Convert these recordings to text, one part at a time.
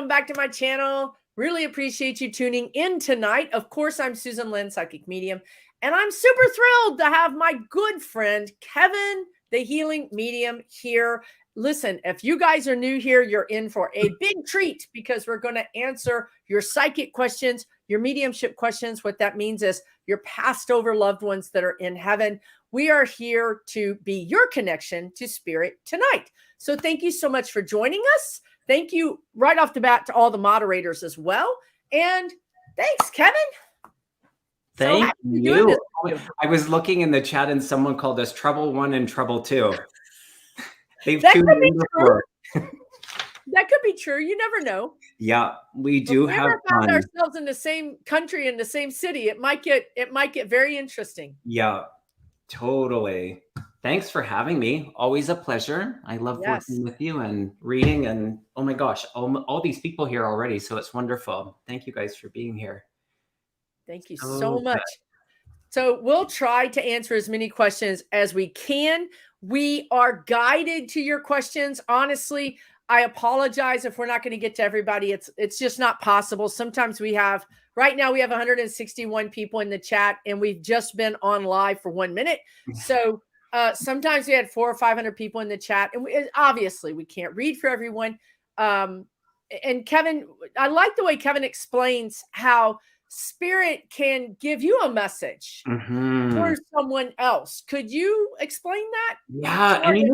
back to my channel. Really appreciate you tuning in tonight. Of course, I'm Susan Lynn, Psychic Medium, and I'm super thrilled to have my good friend, Kevin, the Healing Medium, here. Listen, if you guys are new here, you're in for a big treat because we're going to answer your psychic questions, your mediumship questions. What that means is your passed over loved ones that are in heaven. We are here to be your connection to spirit tonight. So thank you so much for joining us. Thank you right off the bat to all the moderators as well. And thanks, Kevin. Thank you. I was looking in the chat and someone called us Trouble 1 and Trouble 2. They've tuned in before. That could be true. You never know. Yeah, we do have fun. If we found ourselves in the same country, in the same city, it might get very interesting. Yeah, totally. Thanks for having me. Always a pleasure. I love working with you and reading, and oh my gosh, all these people here already. So it's wonderful. Thank you guys for being here. Thank you so much. So we'll try to answer as many questions as we can. We are guided to your questions. Honestly, I apologize if we're not going to get to everybody. It's just not possible. Sometimes right now we have 161 people in the chat, and we've just been on live for 1 minute. So sometimes we had 400 or 500 people in the chat, and obviously we can't read for everyone. And Kevin, I like the way Kevin explains how spirit can give you a message for someone else. Could you explain that? Yeah, and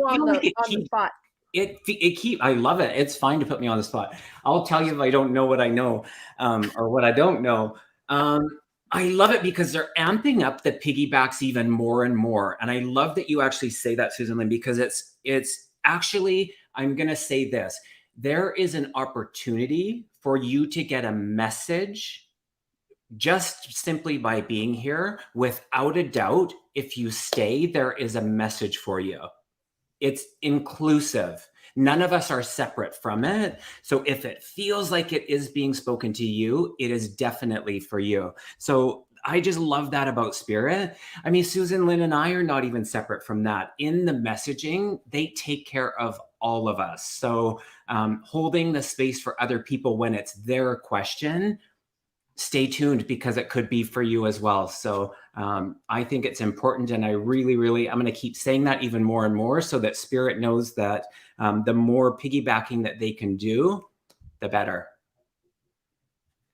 on the spot. I love it. It's fine to put me on the spot. I'll tell you if I don't know what I know, or what I don't know. I love it because they're amping up the piggybacks even more and more. And I love that you actually say that, Susan Lynn, because it's actually, I'm going to say this. There is an opportunity for you to get a message just simply by being here. Without a doubt, if you stay, there is a message for you. It's inclusive. None of us are separate from it. So if it feels like it is being spoken to you, it is definitely for you. So I just love that about spirit. I mean, Susan Lynn and I are not even separate from that. In the messaging, they take care of all of us. So holding the space for other people when it's their question, stay tuned because it could be for you as well. So I think it's important, and I really, I'm going to keep saying that even more and more so that spirit knows that the more piggybacking that they can do, the better.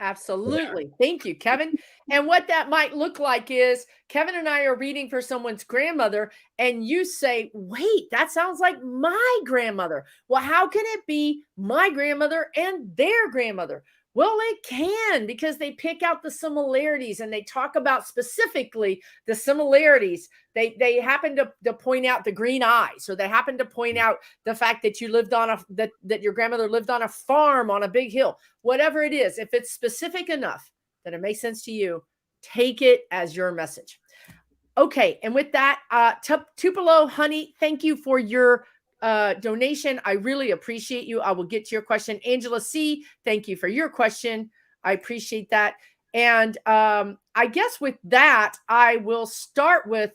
Absolutely. Thank you, Kevin. And what that might look like is Kevin and I are reading for someone's grandmother, and you say, wait, that sounds like my grandmother. Well, how can it be my grandmother and their grandmother? Well, it can, because they pick out the similarities and they talk about specifically the similarities. They happen to point out the green eyes, or they happen to point out the fact that you lived on that your grandmother lived on a farm on a big hill. Whatever it is, if it's specific enough that it makes sense to you, take it as your message. Okay, and with that, Tupelo, honey, thank you for your donation. I really appreciate you. I will get to your question. Angela C., thank you for your question. I appreciate that. And I guess with that, I will start with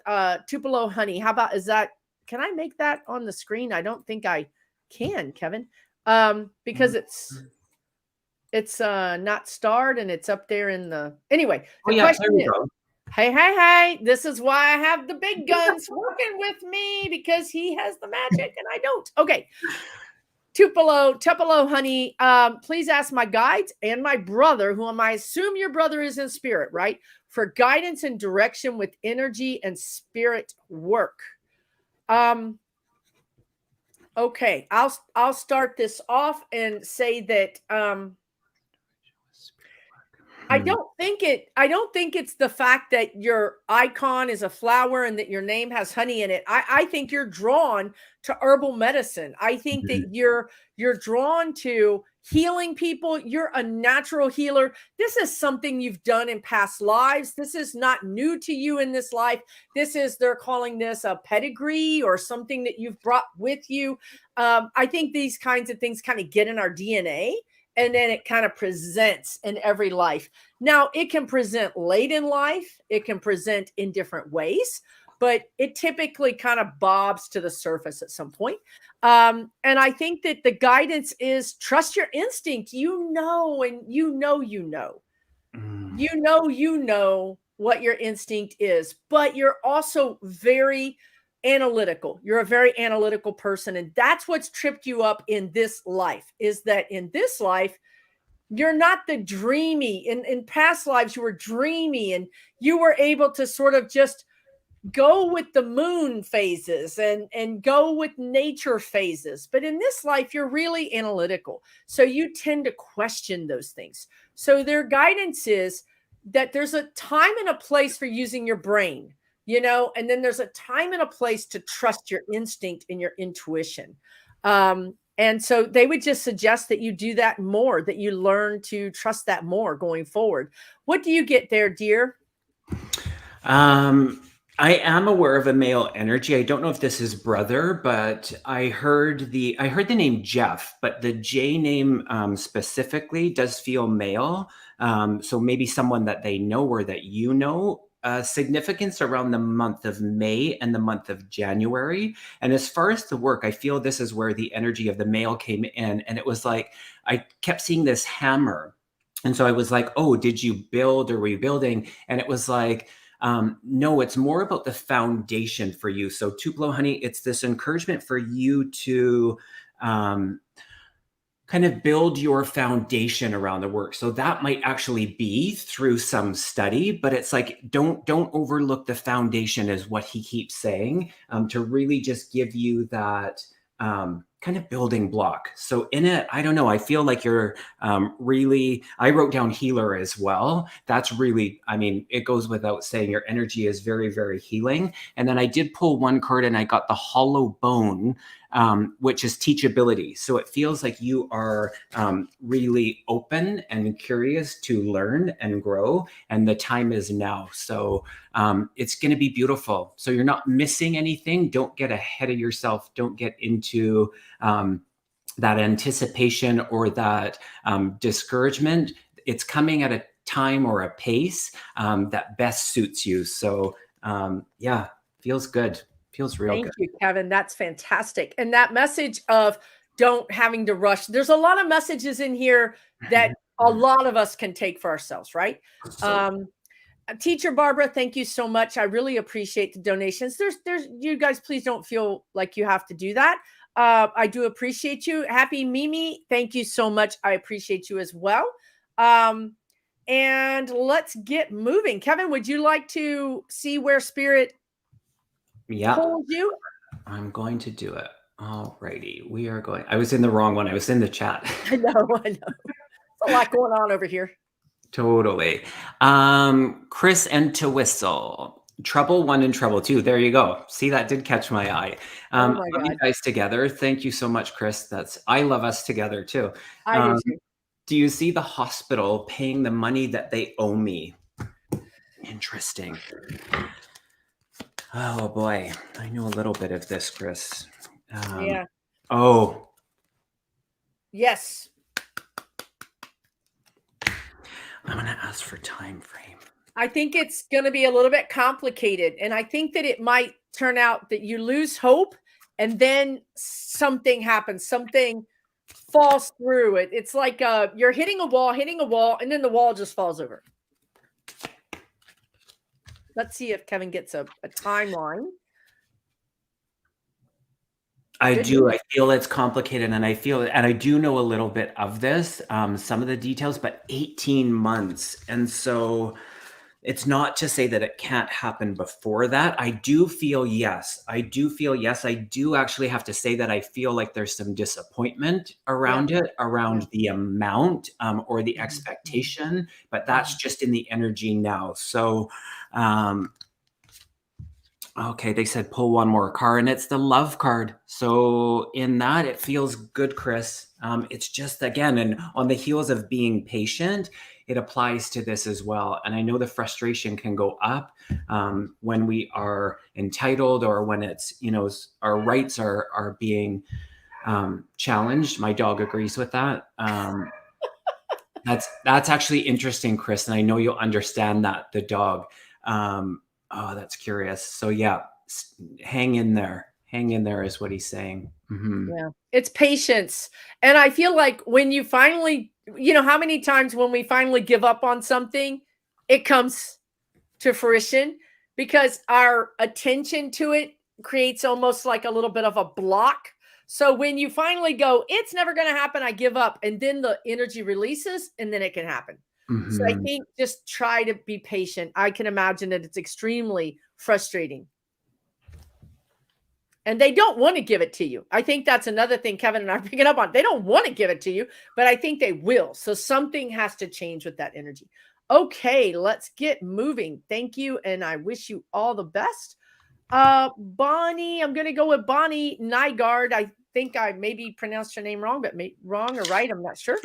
Tupelo, honey. How about, can I make that on the screen? I don't think I can, Kevin, because it's not starred and it's up there in the, anyway, the question is, hey, this is why I have the big guns working with me, because he has the magic and I don't. Okay. Tupelo, honey, please ask my guides and my brother, whom I assume your brother is in spirit, right? For guidance and direction with energy and spirit work. Okay. I'll start this off and say that, I don't think it's the fact that your icon is a flower and that your name has honey in it. I think you're drawn to herbal medicine. I think that you're drawn to healing people. You're a natural healer. This is something you've done in past lives. This is not new to you in this life. They're calling this a pedigree or something that you've brought with you. I think these kinds of things kind of get in our DNA. And then it kind of presents in every life. Now, it can present late in life. It can present in different ways. but it typically kind of bobs to the surface at some point. And I think that the guidance is trust your instinct. And you know what your instinct is, but you're also very analytical. You're a very analytical person. And that's what's tripped you up in this life, is that in this life, you're not the dreamy. In past lives, you were dreamy and you were able to sort of just go with the moon phases and go with nature phases. But in this life, you're really analytical. So you tend to question those things. So their guidance is that there's a time and a place for using your brain, and then there's a time and a place to trust your instinct and your intuition. And so they would just suggest that you do that more, that you learn to trust that more going forward. What do you get there, dear? I am aware of a male energy. I don't know if this is brother, but I heard the name Jeff, but the J name specifically does feel male. So maybe someone that they know or that you know. Significance around the month of May and the month of January. And as far as the work, I feel this is where the energy of the male came in. And it was like, I kept seeing this hammer. And so I was like, oh, did you build or were you building? And it was like, no, it's more about the foundation for you. So Tupelo, honey, it's this encouragement for you to kind of build your foundation around the work. So that might actually be through some study, but it's like, don't overlook the foundation is what he keeps saying, to really just give you that kind of building block. So in it, I don't know, I feel like you're really, I wrote down healer as well. That's really, I mean, it goes without saying, your energy is very, very healing. And then I did pull one card and I got the hollow bone, which is teachability. So it feels like you are really open and curious to learn and grow, and the time is now. So it's going to be beautiful. So you're not missing anything. Don't get ahead of yourself. Don't get into that anticipation or that discouragement. It's coming at a time or a pace that best suits you. So yeah, feels good. Feels real good. Thank you, Kevin. That's fantastic. And that message of don't having to rush. There's a lot of messages in here that a lot of us can take for ourselves, right? Teacher Barbara, thank you so much. I really appreciate the donations. There's you guys, please don't feel like you have to do that. I do appreciate you. Happy Mimi, thank you so much. I appreciate you as well. And let's get moving. Kevin, would you like to see where Spirit pulls you? I'm going to do it. All righty. We are going. I was in the wrong one. I was in the chat. I know. There's a lot going on over here. Totally. Chris and to whistle. Trouble 1 and Trouble 2. There you go. See, that did catch my eye. Oh my God. You guys together. Thank you so much, Chris. I love us together too. I do too. Do you see the hospital paying the money that they owe me? Interesting. Oh boy, I know a little bit of this, Chris. Yeah. Oh. Yes. I'm going to ask for time frame. I think it's going to be a little bit complicated. And I think that it might turn out that you lose hope and then something happens. Something falls through it. It's like you're hitting a wall, and then the wall just falls over. Let's see if Kevin gets a timeline. I do. I feel it's complicated, and I do know a little bit of this, some of the details, but 18 months. And so it's not to say that it can't happen before that. I do feel yes. I do actually have to say that I feel like there's some disappointment around it, around the amount or the expectation, but that's just in the energy now. So, okay, they said pull one more card, and it's the love card. So in that, it feels good, Chris. It's just, again, and on the heels of being patient, it applies to this as well. And I know the frustration can go up when we are entitled or when it's, our rights are being challenged. My dog agrees with that. That's actually interesting, Chris. And I know you'll understand that, the dog. Oh, that's curious. So yeah, hang in there. Hang in there is what he's saying. Yeah. It's patience. And I feel like when you finally, how many times when we finally give up on something, it comes to fruition because our attention to it creates almost like a little bit of a block. So when you finally go, it's never going to happen, I give up. And then the energy releases and then it can happen. So I think just try to be patient. I can imagine that it's extremely frustrating. And they don't want to give it to you. I think that's another thing Kevin and I are picking up on. They don't want to give it to you, but I think they will. So something has to change with that energy. Okay, let's get moving. Thank you. And I wish you all the best. Bonnie, I'm going to go with Bonnie Nygaard. I think I maybe pronounced your name wrong, but wrong or right. I'm not sure.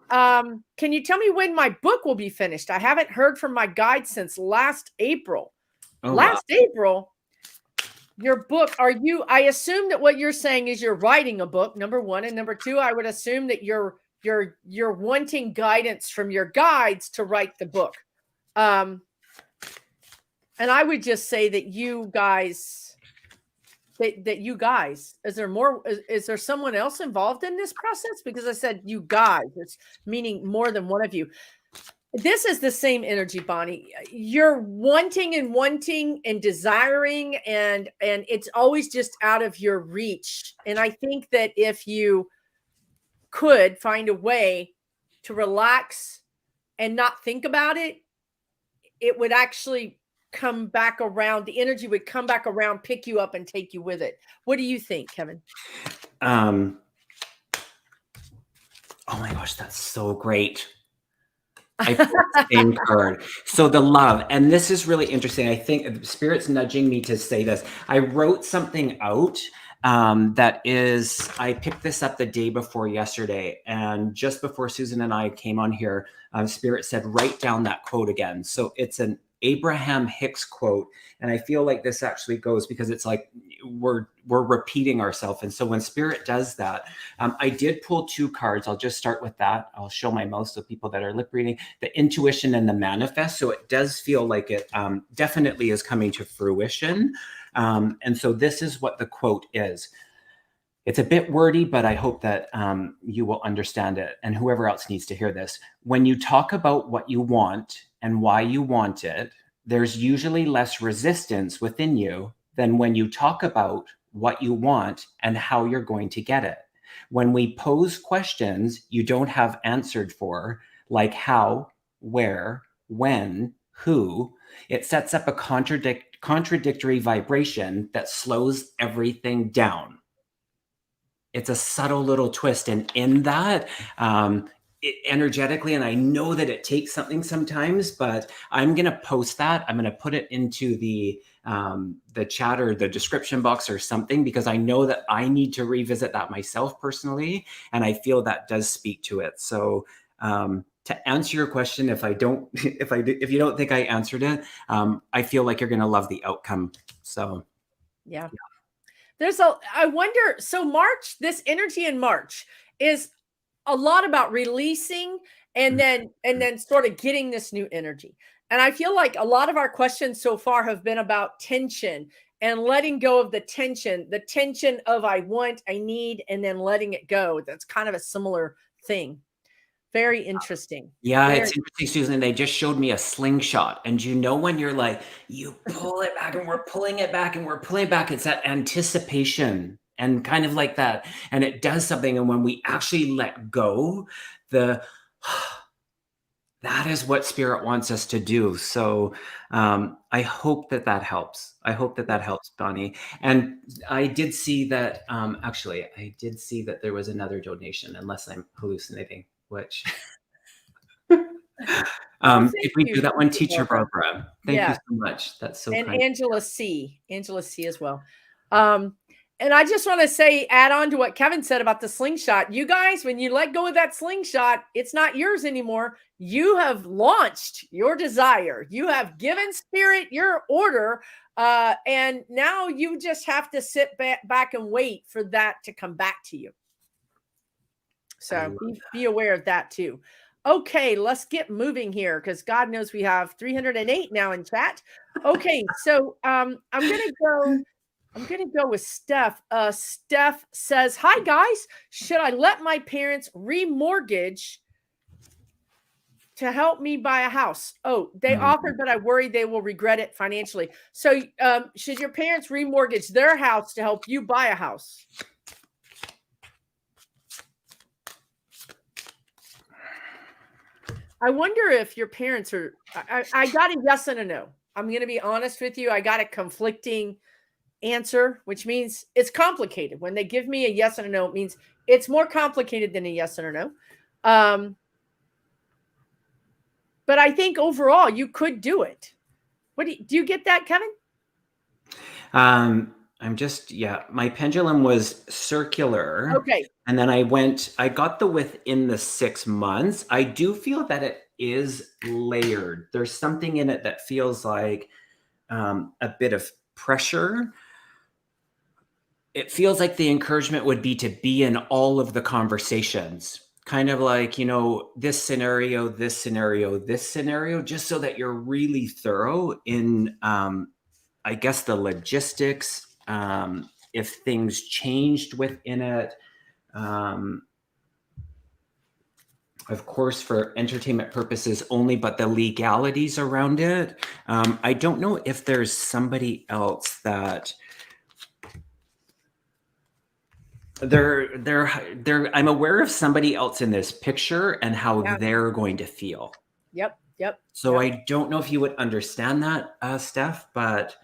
Can you tell me when my book will be finished? I haven't heard from my guide since last April. April? Your book, I assume that what you're saying is you're writing a book, number one. And number two, I would assume that you're wanting guidance from your guides to write the book. And I would just say that you guys, is there someone else involved in this process? Because I said you guys, it's meaning more than one of you. This is the same energy, Bonnie. You're wanting and desiring, and it's always just out of your reach. And I think that if you could find a way to relax and not think about it, it would actually come back around. The energy would come back around, pick you up and take you with it. What do you think, Kevin? Oh my gosh, that's so great. I feel the same card. So the love, and this is really interesting. I think Spirit's nudging me to say this. I wrote something out I picked this up the day before yesterday, and just before Susan and I came on here, Spirit said, write down that quote again. So it's an Abraham Hicks quote, and I feel like this actually goes because it's like we're repeating ourselves. And so when Spirit does that, I did pull 2 cards. I'll just start with that. I'll show my mouse so people that are lip reading, the intuition and the manifest. So it does feel like it definitely is coming to fruition. And so this is what the quote is. It's a bit wordy, but I hope that you will understand it, and whoever else needs to hear this. When you talk about what you want and why you want it, there's usually less resistance within you than when you talk about what you want and how you're going to get it. When we pose questions you don't have answered for, like how, where, when, who, it sets up a contradictory vibration that slows everything down. It's a subtle little twist. And in that, energetically, and I know that it takes something sometimes, but I'm going to post that. I'm going to put it into the chat or the description box or something, because I know that I need to revisit that myself personally. And I feel that does speak to it. So, to answer your question, if you don't think I answered it, I feel like you're going to love the outcome. So, yeah. I wonder, so March, this energy in March is a lot about releasing and then sort of getting this new energy. And I feel like a lot of our questions so far have been about tension and letting go of the tension of I want, I need, and then letting it go. That's kind of a similar thing. Very interesting. Yeah, it's interesting, Susan. They just showed me a slingshot. And when you're like, you pull it back and we're pulling it back and we're pulling it back, it's that anticipation and kind of like that. And it does something. And when we actually let go, that is what Spirit wants us to do. So I hope that helps. I hope that helps, Bonnie. And I did see that, I did see that there was another donation, unless I'm hallucinating, which... if we do that one, Teacher Barbara, thank you so much. That's so kind. And Angela C as well. And I just want to say, add on to what Kevin said about the slingshot. You guys, when you let go of that slingshot, it's not yours anymore. You have launched your desire. You have given Spirit your order. And now you just have to sit back and wait for that to come back to you. So be aware of that too. Okay, let's get moving here because God knows we have 308 now in chat. Okay, so I'm gonna go with Steph. Steph says, "Hi guys, should I let my parents remortgage to help me buy a house?" Oh, they offered, but I worry they will regret it financially. So, should your parents remortgage their house to help you buy a house? I wonder if your parents are. I got a yes and a no. I'm going to be honest with you. I got a conflicting answer, which means it's complicated. When they give me a yes and a no, it means it's more complicated than a yes and a no. But I think overall you could do it. What do you get that, Kevin? My pendulum was circular. Okay. And then I got the within the 6 months. I do feel that it is layered. There's something in it that feels like a bit of pressure. It feels like the encouragement would be to be in all of the conversations, kind of like, this scenario, this scenario, this scenario, just so that you're really thorough in, I guess, the logistics, if things changed within it. Of course, for entertainment purposes only, but the legalities around it. I don't know if there's somebody else that I'm aware of somebody else in this picture and how they're going to feel. Yep. So I don't know if you would understand that, Steph, but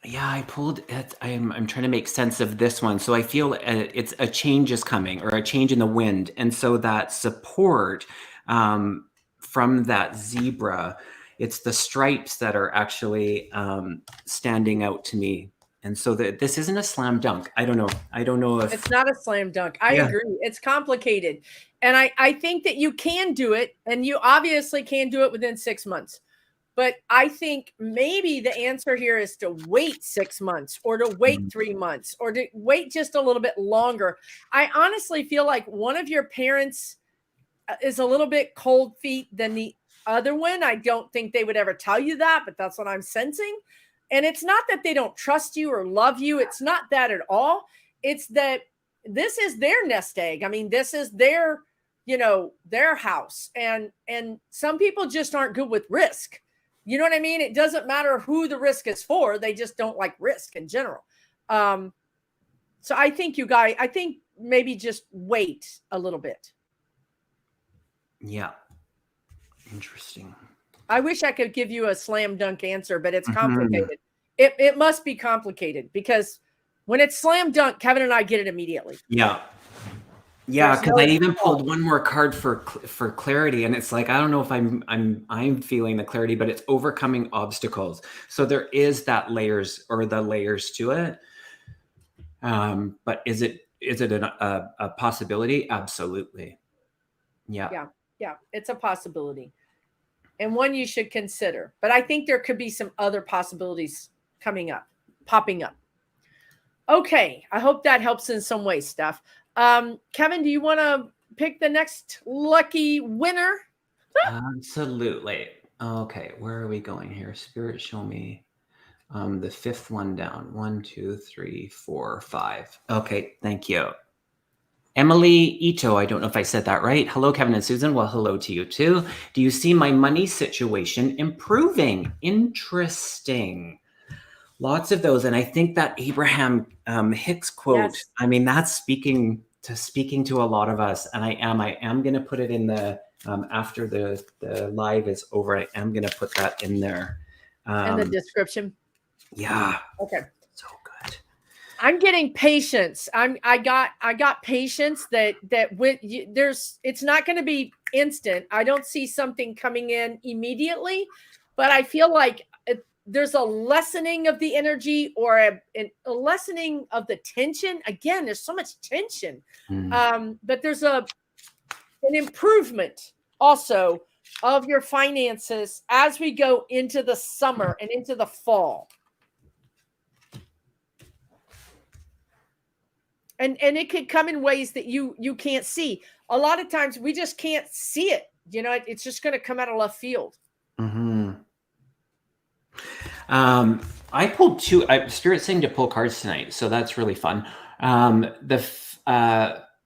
yeah, I pulled it. I'm trying to make sense of this one. So I feel it's a change is coming, or a change in the wind. And so that support from that zebra, it's the stripes that are actually standing out to me. And so this isn't a slam dunk. I don't know if it's not a slam dunk. I agree. It's complicated. And I think that you can do it, and you obviously can do it within 6 months. But I think maybe the answer here is to wait 6 months, or to wait 3 months, or to wait just a little bit longer. I honestly feel like one of your parents is a little bit cold feet than the other one. I don't think they would ever tell you that, but that's what I'm sensing. And it's not that they don't trust you or love you. It's not that at all. It's that this is their nest egg. I mean, this is their, their house. And some people just aren't good with risk. You know what I mean? It doesn't matter who the risk is for. They just don't like risk in general. So I think maybe just wait a little bit. Yeah. Interesting. I wish I could give you a slam dunk answer, but it's complicated. It must be complicated, because when it's slam dunk, Kevin and I get it immediately. Yeah. Yeah, because I even pulled one more card for clarity, and it's like, I don't know if I'm feeling the clarity, but it's overcoming obstacles. So there is that layers to it. But is it a possibility? Absolutely. Yeah. Yeah, it's a possibility, and one you should consider. But I think there could be some other possibilities popping up. Okay, I hope that helps in some way, Steph. Kevin, do you want to pick the next lucky winner? Absolutely. Okay, where are we going here? Spirit, show me the fifth one down. 1, 2, 3, 4, 5. Okay, thank you. Emily Ito, I don't know if I said that right. Hello, Kevin and Susan. Well, hello to you too. Do you see my money situation improving? Interesting. Lots of those. And I think that Abraham Hicks quote, yes. I mean, that's speaking to a lot of us. And I am going to put it in the, after the live is over, I am going to put that in there. In the description. Yeah. Okay. So good. I'm getting patience. I got patience that it's not going to be instant. I don't see something coming in immediately, but I feel like there's a lessening of the energy, or a lessening of the tension. Again, there's so much tension, but there's an improvement also of your finances as we go into the summer and into the fall. And it could come in ways that you can't see. A lot of times we just can't see it. You know, it's just going to come out of left field. Mm-hmm. I pulled two. Spirit's saying to pull cards tonight, so that's really fun.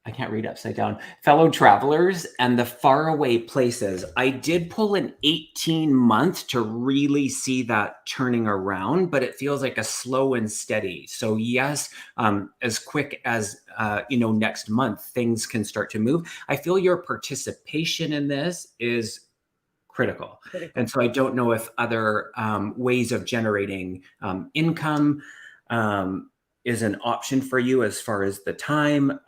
I can't read upside down. Fellow travelers and the faraway places. I did pull an 18-month to really see that turning around, but it feels like a slow and steady. So yes, as quick as next month, things can start to move. I feel your participation in this is critical. And so I don't know if other ways of generating income is an option for you as far as the time.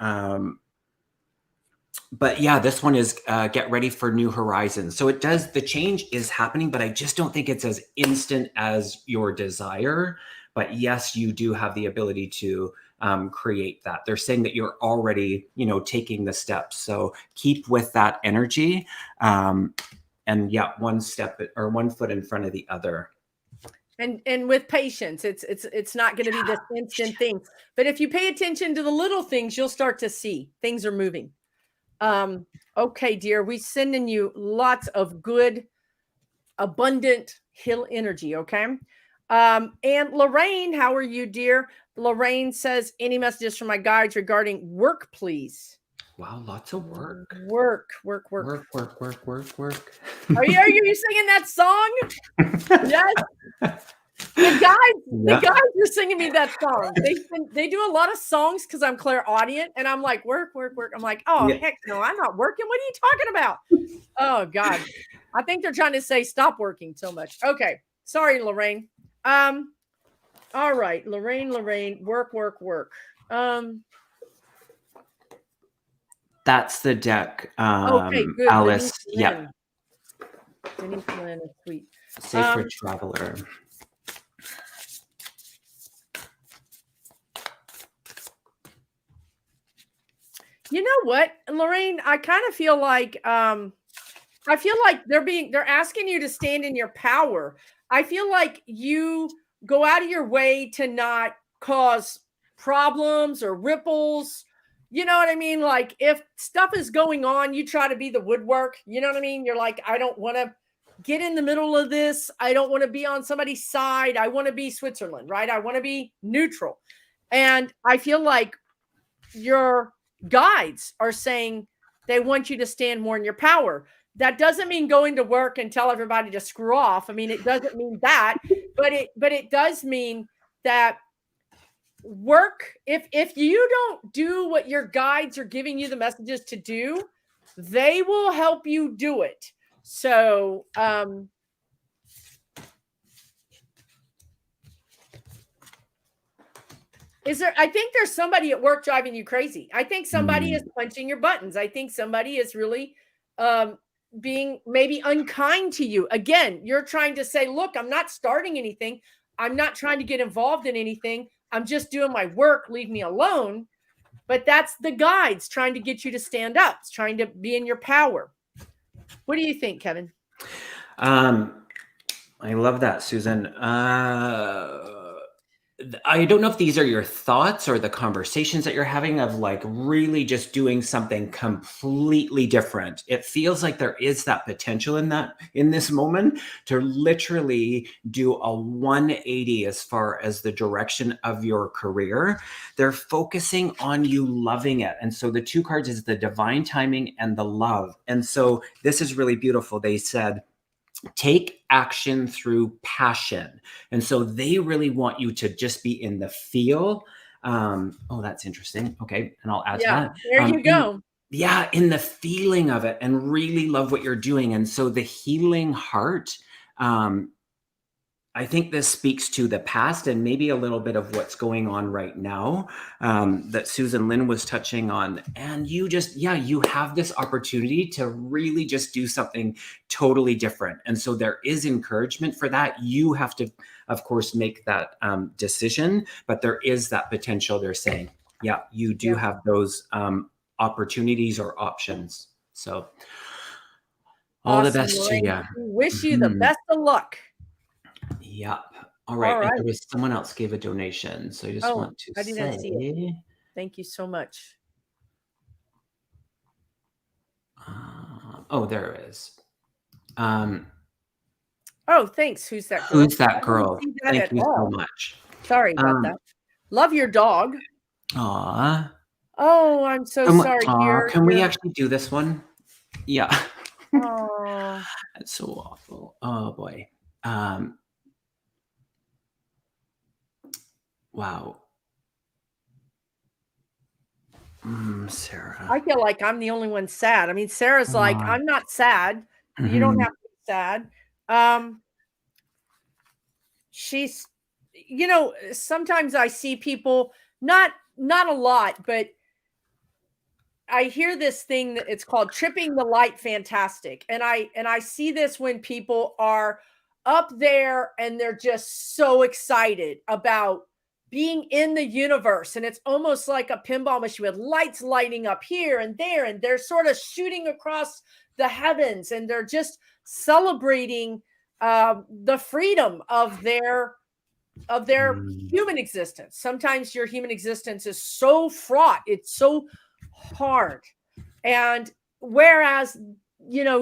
But yeah, this one is get ready for new horizons. So the change is happening, but I just don't think it's as instant as your desire. But yes, you do have the ability to create that. They're saying that you're already, taking the steps. So keep with that energy. And yeah, one foot in front of the other. And with patience, it's not going to be this instant thing. But if you pay attention to the little things, you'll start to see things are moving. Okay, dear, we sending you lots of good, abundant hill energy. Okay. And Lorraine, how are you, dear? Lorraine says, any messages from my guides regarding work, please? Wow, lots of work. Work. Are you singing that song? Yes. The guys are singing me that song. They do a lot of songs because I'm clairaudient, and I'm like, work. I'm like, oh, heck no, I'm not working. What are you talking about? Oh, God. I think they're trying to say stop working so much. Okay. Sorry, Lorraine. All right. Lorraine, work. That's the deck. Okay, good. Alice. Yeah. Denise Lynn is sweet. Sacred Traveler. You know what, Lorraine? I kind of feel like they're asking you to stand in your power. I feel like you go out of your way to not cause problems or ripples. You know what I mean? Like if stuff is going on, you try to be the woodwork. You know what I mean? You're like, I don't want to get in the middle of this. I don't want to be on somebody's side. I want to be Switzerland, right? I want to be neutral. And I feel like your guides are saying they want you to stand more in your power. That doesn't mean going to work and tell everybody to screw off. I mean, it doesn't mean that, but it does mean that work, if you don't do what your guides are giving you the messages to do, they will help you do it. So, I think there's somebody at work driving you crazy. I think somebody is punching your buttons. I think somebody is really being maybe unkind to you. Again, you're trying to say, look, I'm not starting anything. I'm not trying to get involved in anything. I'm just doing my work. Leave me alone. But that's the guides trying to get you to stand up. It's trying to be in your power. What do you think, Kevin? I love that, Susan. I don't know if these are your thoughts or the conversations that you're having of like really just doing something completely different. It feels like there is that potential in this moment to literally do a 180 as far as the direction of your career. They're focusing on you loving it. And so the two cards is the divine timing and the love. And so this is really beautiful. They said, take action through passion. And so they really want you to just be in the feel. That's interesting. Okay. And I'll add to that. There you go. In the feeling of it and really love what you're doing. And so the healing heart, I think this speaks to the past and maybe a little bit of what's going on right now that Susan Lynn was touching on. And you have this opportunity to really just do something totally different. And so there is encouragement for that. You have to, of course, make that decision, but there is that potential. They're saying, you do have those opportunities or options. So all the best to you. Wish you the best of luck. Yep. All right. And there was someone else gave a donation. So I just want to say Thank you so much. Oh, there it is. Oh, thanks. Who's that girl? Who's that I didn't girl? see that Thank at you so all. much. Sorry about that. Love your dog. Aw. Oh, I'm so sorry, dear. Can we actually do this one? Yeah. Oh. That's so awful. Oh boy. Wow. Sarah. I feel like I'm the only one sad. I mean, Sarah's like, I'm not sad. You don't have to be sad. She's, sometimes I see people, not a lot, but I hear this thing that it's called tripping the light fantastic. And I see this when people are up there and they're just so excited about being in the universe. And it's almost like a pinball machine with lights lighting up here and there. And they're sort of shooting across the heavens and they're just celebrating the freedom of their human existence. Sometimes your human existence is so fraught, it's so hard. And whereas,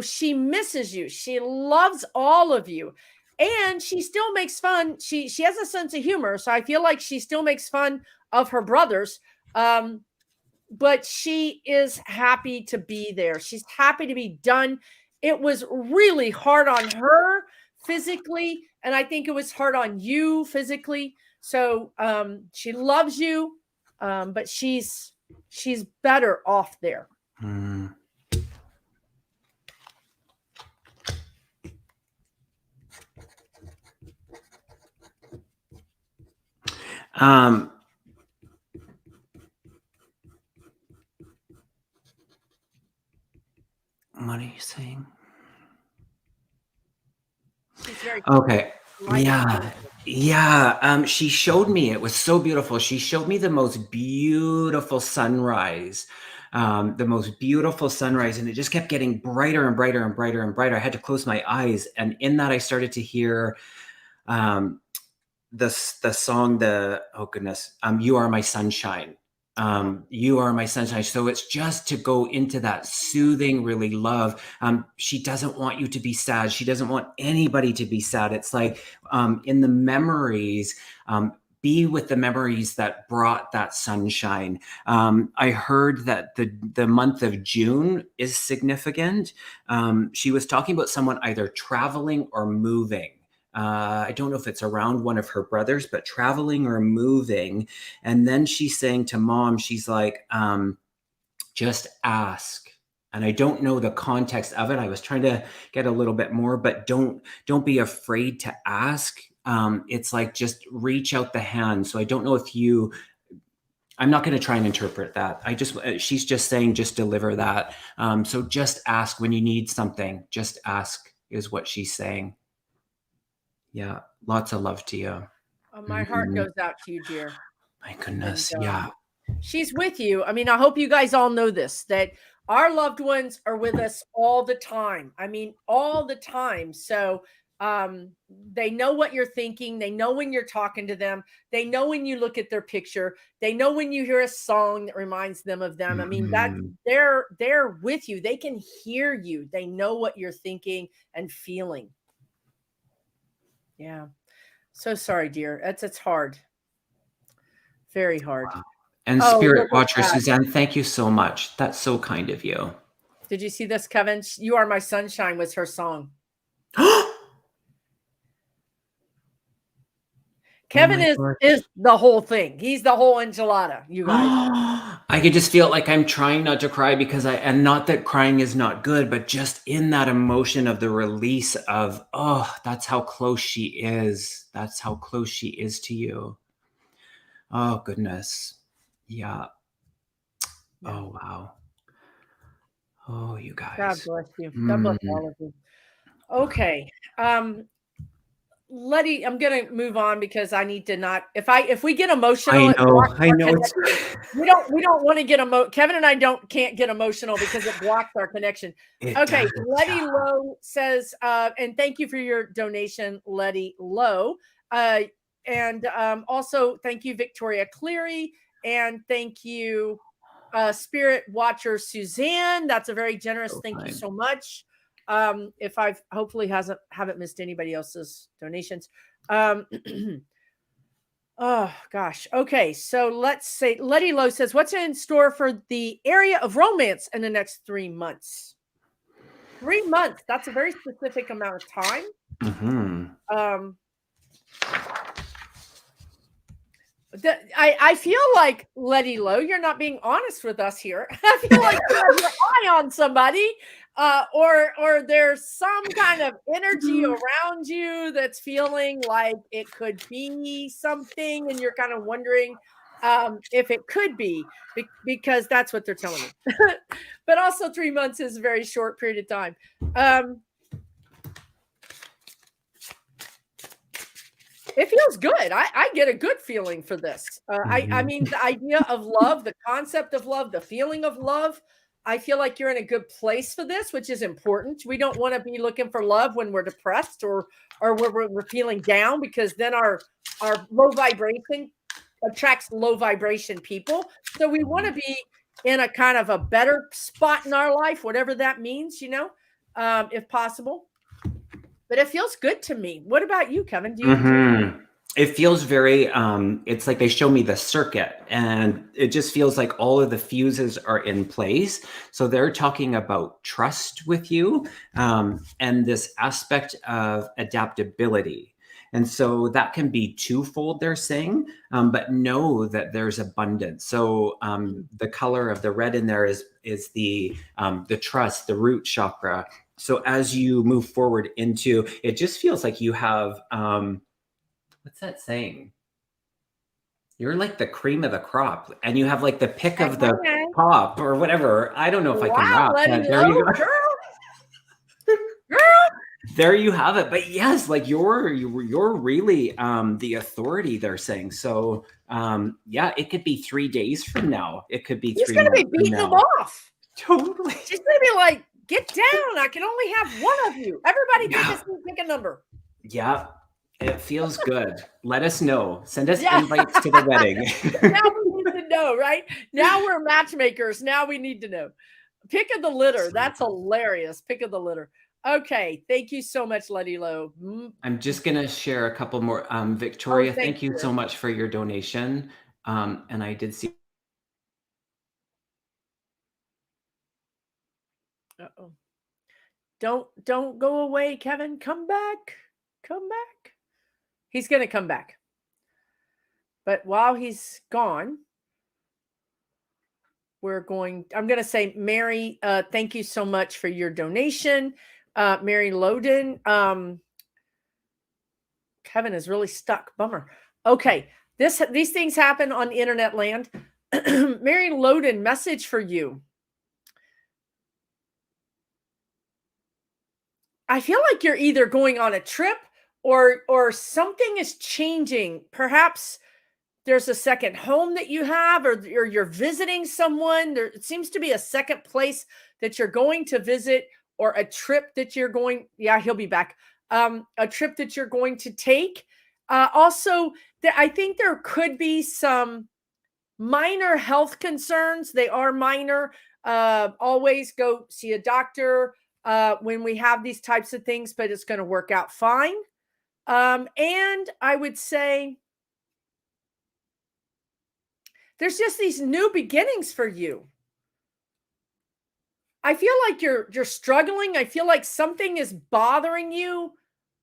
she misses you, she loves all of you, and she still makes fun. She has a sense of humor, so I feel like she still makes fun of her brothers. But she is happy to be there. She's happy to be done. It was really hard on her physically, and I think it was hard on you physically. So she loves you, but she's better off there. What are you saying? She's very okay. Yeah. She showed me, it was so beautiful. She showed me the most beautiful sunrise. And it just kept getting brighter and brighter and brighter and brighter. I had to close my eyes, and in that I started to hear the song, oh goodness, You Are My Sunshine. You are my sunshine. So it's just to go into that soothing, really love. She doesn't want you to be sad. She doesn't want anybody to be sad. It's like in the memories, be with the memories that brought that sunshine. I heard that the month of June is significant. She was talking about someone either traveling or moving. I don't know if it's around one of her brothers, but traveling or moving. And then she's saying to mom, she's like, just ask. And I don't know the context of it. I was trying to get a little bit more, but don't be afraid to ask. It's like, just reach out the hand. So I don't know if I'm not going to try and interpret that. She's just saying, just deliver that. So just ask when you need something. Just ask is what she's saying. Yeah, lots of love to you. My heart goes out to you, dear. My goodness, yeah. She's with you. I mean, I hope you guys all know this, that our loved ones are with us all the time. I mean, all the time. So they know what you're thinking. They know when you're talking to them. They know when you look at their picture. They know when you hear a song that reminds them of them. I mean, that they're with you. They can hear you. They know what you're thinking and feeling. Yeah. So sorry, dear. It's hard. Very hard. Wow. And Spirit Watcher, Suzanne, thank you so much. That's so kind of you. Did you see this, Kevin? You Are My Sunshine was her song. Kevin is the whole thing. He's the whole enchilada, you guys. I could just feel like I'm trying not to cry because and not that crying is not good, but just in that emotion of the release of, that's how close she is. That's how close she is to you. Oh, goodness. Yeah. Oh, wow. Oh, you guys. God bless you. God bless all of you. Okay. Letty, I'm gonna move on because I need to not. If we get emotional, I know. We don't want to get Kevin and I can't get emotional because it blocks our connection. Okay, Letty Lowe says, and thank you for your donation, Letty Lowe. And also thank you, Victoria Cleary And thank you, Spirit Watcher Suzanne. That's a very generous. So Thank you kind. so much. If I've hopefully haven't missed anybody else's donations. Oh gosh. Okay, so let's say Letty Lowe says, "What's in store for the area of romance in the next 3 months?" 3 months. That's a very specific amount of time. Um, I feel like, Letty Lowe, you're not being honest with us here. I feel like you have your eye on somebody, or there's some kind of energy around you that's feeling like it could be something, and you're kind of wondering if it could be, because that's what they're telling me. But also 3 months is a very short period of time. It feels good. I get a good feeling for this. I mean, the idea of love, the concept of love, the feeling of love. I feel like you're in a good place for this, which is important. We don't want to be looking for love when we're depressed or we're feeling down, because then our low vibration attracts low vibration people. So we want to be in a kind of a better spot in our life, whatever that means, if possible. But it feels good to me. What about you, Kevin? Do you It feels very, it's like they show me the circuit, and it just feels like all of the fuses are in place. So they're talking about trust with you, and this aspect of adaptability. And so that can be twofold, they're saying, but know that there's abundance. So the color of the red in there is the trust, the root chakra. So as you move forward into, it just feels like you have, what's that saying? You're like the cream of the crop, and you have like the pick of the crop or whatever. I don't know if I can rap, but there you go. Girl. There you have it. But yes, like you're really the authority, they're saying. So yeah, it could be 3 days from now. It could be 3 months. He's gonna be beating them off. Totally. She's gonna be like, "Get down! I can only have one of you. Everybody pick a number." Yeah. It feels good. Let us know. Send us invites to the wedding. Now we need to know, right? Now we're matchmakers. Now we need to know. Pick of the litter. That's hilarious. Pick of the litter. Okay. Thank you so much, Letty Lowe. I'm just going to share a couple more. Victoria, thank you so much for your donation. And I did see. Uh-oh. Don't go away, Kevin. Come back. Come back. He's going to come back. But while he's gone, I'm going to say, Mary, thank you so much for your donation. Mary Loden. Kevin is really stuck. Bummer. Okay. These things happen on internet land. Mary Loden, message for you. I feel like you're either going on a trip or something is changing. Perhaps there's a second home that you have, or you're visiting someone. There seems to be a second place that you're going to visit, or a trip that you're going. Yeah, he'll be back. A trip that you're going to take. Also, I think there could be some minor health concerns. They are minor. Always go see a doctor when we have these types of things, but it's going to work out fine. And I would say there's just these new beginnings for you. I feel like you're struggling. I feel like something is bothering you.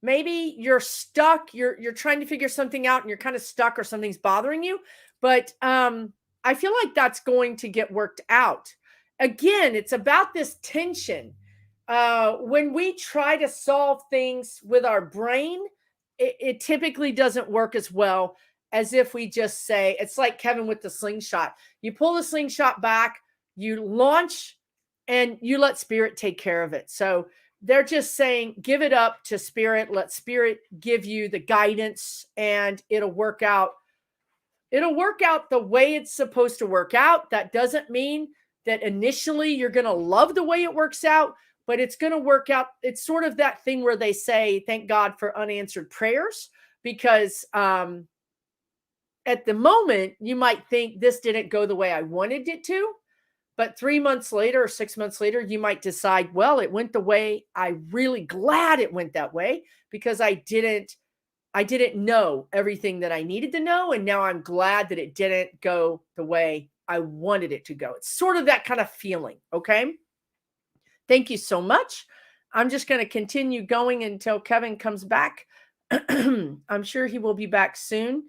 Maybe you're stuck. You're trying to figure something out and you're kind of stuck, or something's bothering you. But I feel like that's going to get worked out. Again, it's about this tension. When we try to solve things with our brain, it typically doesn't work as well as if we just say, it's like Kevin with the slingshot. You pull the slingshot back, you launch, and you let spirit take care of it. So they're just saying, give it up to spirit. Let spirit give you the guidance, and it'll work out. It'll work out the way it's supposed to work out. That doesn't mean that initially you're going to love the way it works out, but it's going to work out. It's sort of that thing where they say, thank God for unanswered prayers, because at the moment, you might think this didn't go the way I wanted it to. But 3 months later or 6 months later, you might decide, well, it went the way I'm really glad it went that way because I didn't know everything that I needed to know. And now I'm glad that it didn't go the way I wanted it to go. It's sort of that kind of feeling. Okay. Thank you so much. I'm just going to continue going until Kevin comes back. I'm sure he will be back soon.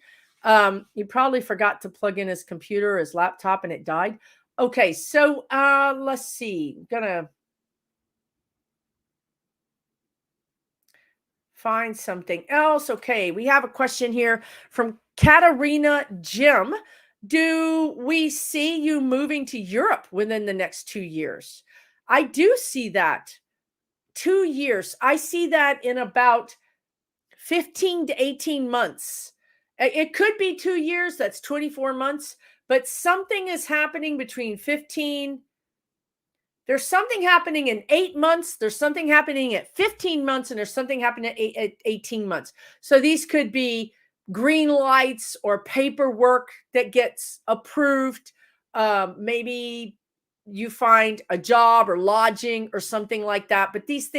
He probably forgot to plug in his computer or his laptop and it died. Okay, so let's see. I'm gonna find something else. Okay, we have a question here from Katarina Jim. Do we see you moving to Europe within the next 2 years? I do see that. 2 years. I see that in about 15 to 18 months. It could be 2 years. That's 24 months. But something is happening between 15. There's something happening in 8 months. There's something happening at 15 months. And there's something happening at 18 months. So these could be green lights or paperwork that gets approved. Maybe you find a job or lodging or something like that. But these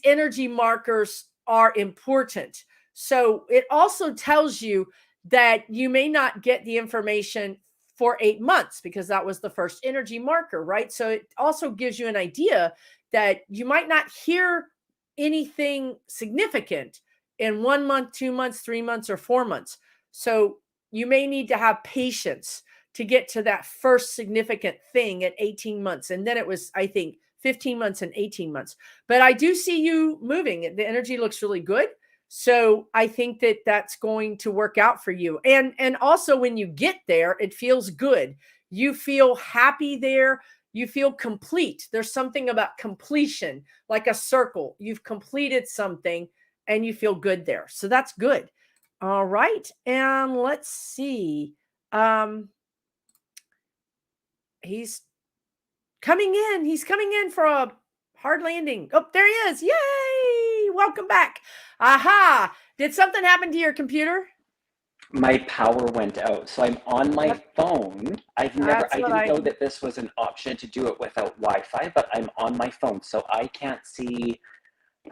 energy markers are important. So it also tells you that you may not get the information for 8 months because that was the first energy marker, right? So it also gives you an idea that you might not hear anything significant in 1 month, 2 months, 3 months, or 4 months. So you may need to have patience to get to that first significant thing at 18 months. And then it was, I think, 15 months and 18 months. But I do see you moving. The energy looks really good. So I think that that's going to work out for you. And also when you get there, it feels good. You feel happy there. You feel complete. There's something about completion, like a circle. You've completed something and you feel good there. So that's good. All right. And let's see. He's coming in. He's coming in for a hard landing. Oh, there he is. Yay. Welcome back. Aha. Did something happen to your computer? My power went out. So I'm on my phone. I didn't know that this was an option to do it without Wi-Fi, but I'm on my phone. So I can't see.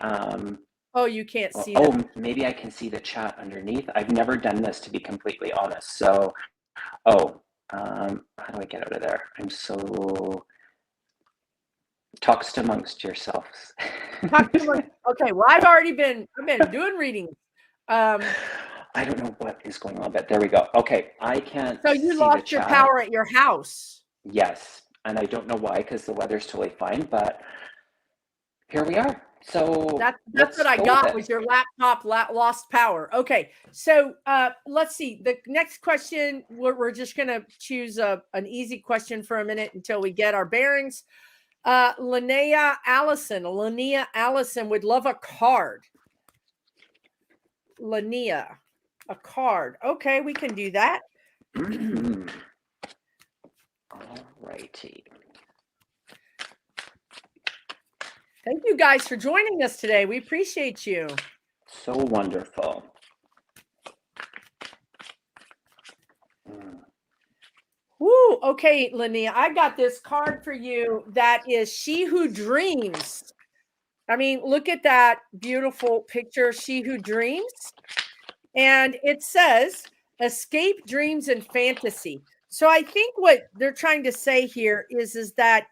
Oh, you can't see. Oh, maybe I can see the chat underneath. I've never done this, to be completely honest. So, how do I get out of there? I'm so... Talks amongst yourselves. Okay, well, I've been doing readings. I don't know what is going on, but there we go. Okay, I can't. So you lost your power at your house. Yes, and I don't know why, because the weather's totally fine, but here we are. So that's what I got was your laptop lost power. Okay, so let's see. The next question, we're just going to choose an easy question for a minute until we get our bearings. Linnea Allison would love a card. Linnea, a card. Okay, we can do that. All righty. Thank you guys for joining us today. We appreciate you. So wonderful. Woo, okay, Linnea, I got this card for you that is She Who Dreams. I mean, look at that beautiful picture, She Who Dreams. And it says, escape dreams and fantasy. So I think what they're trying to say here is that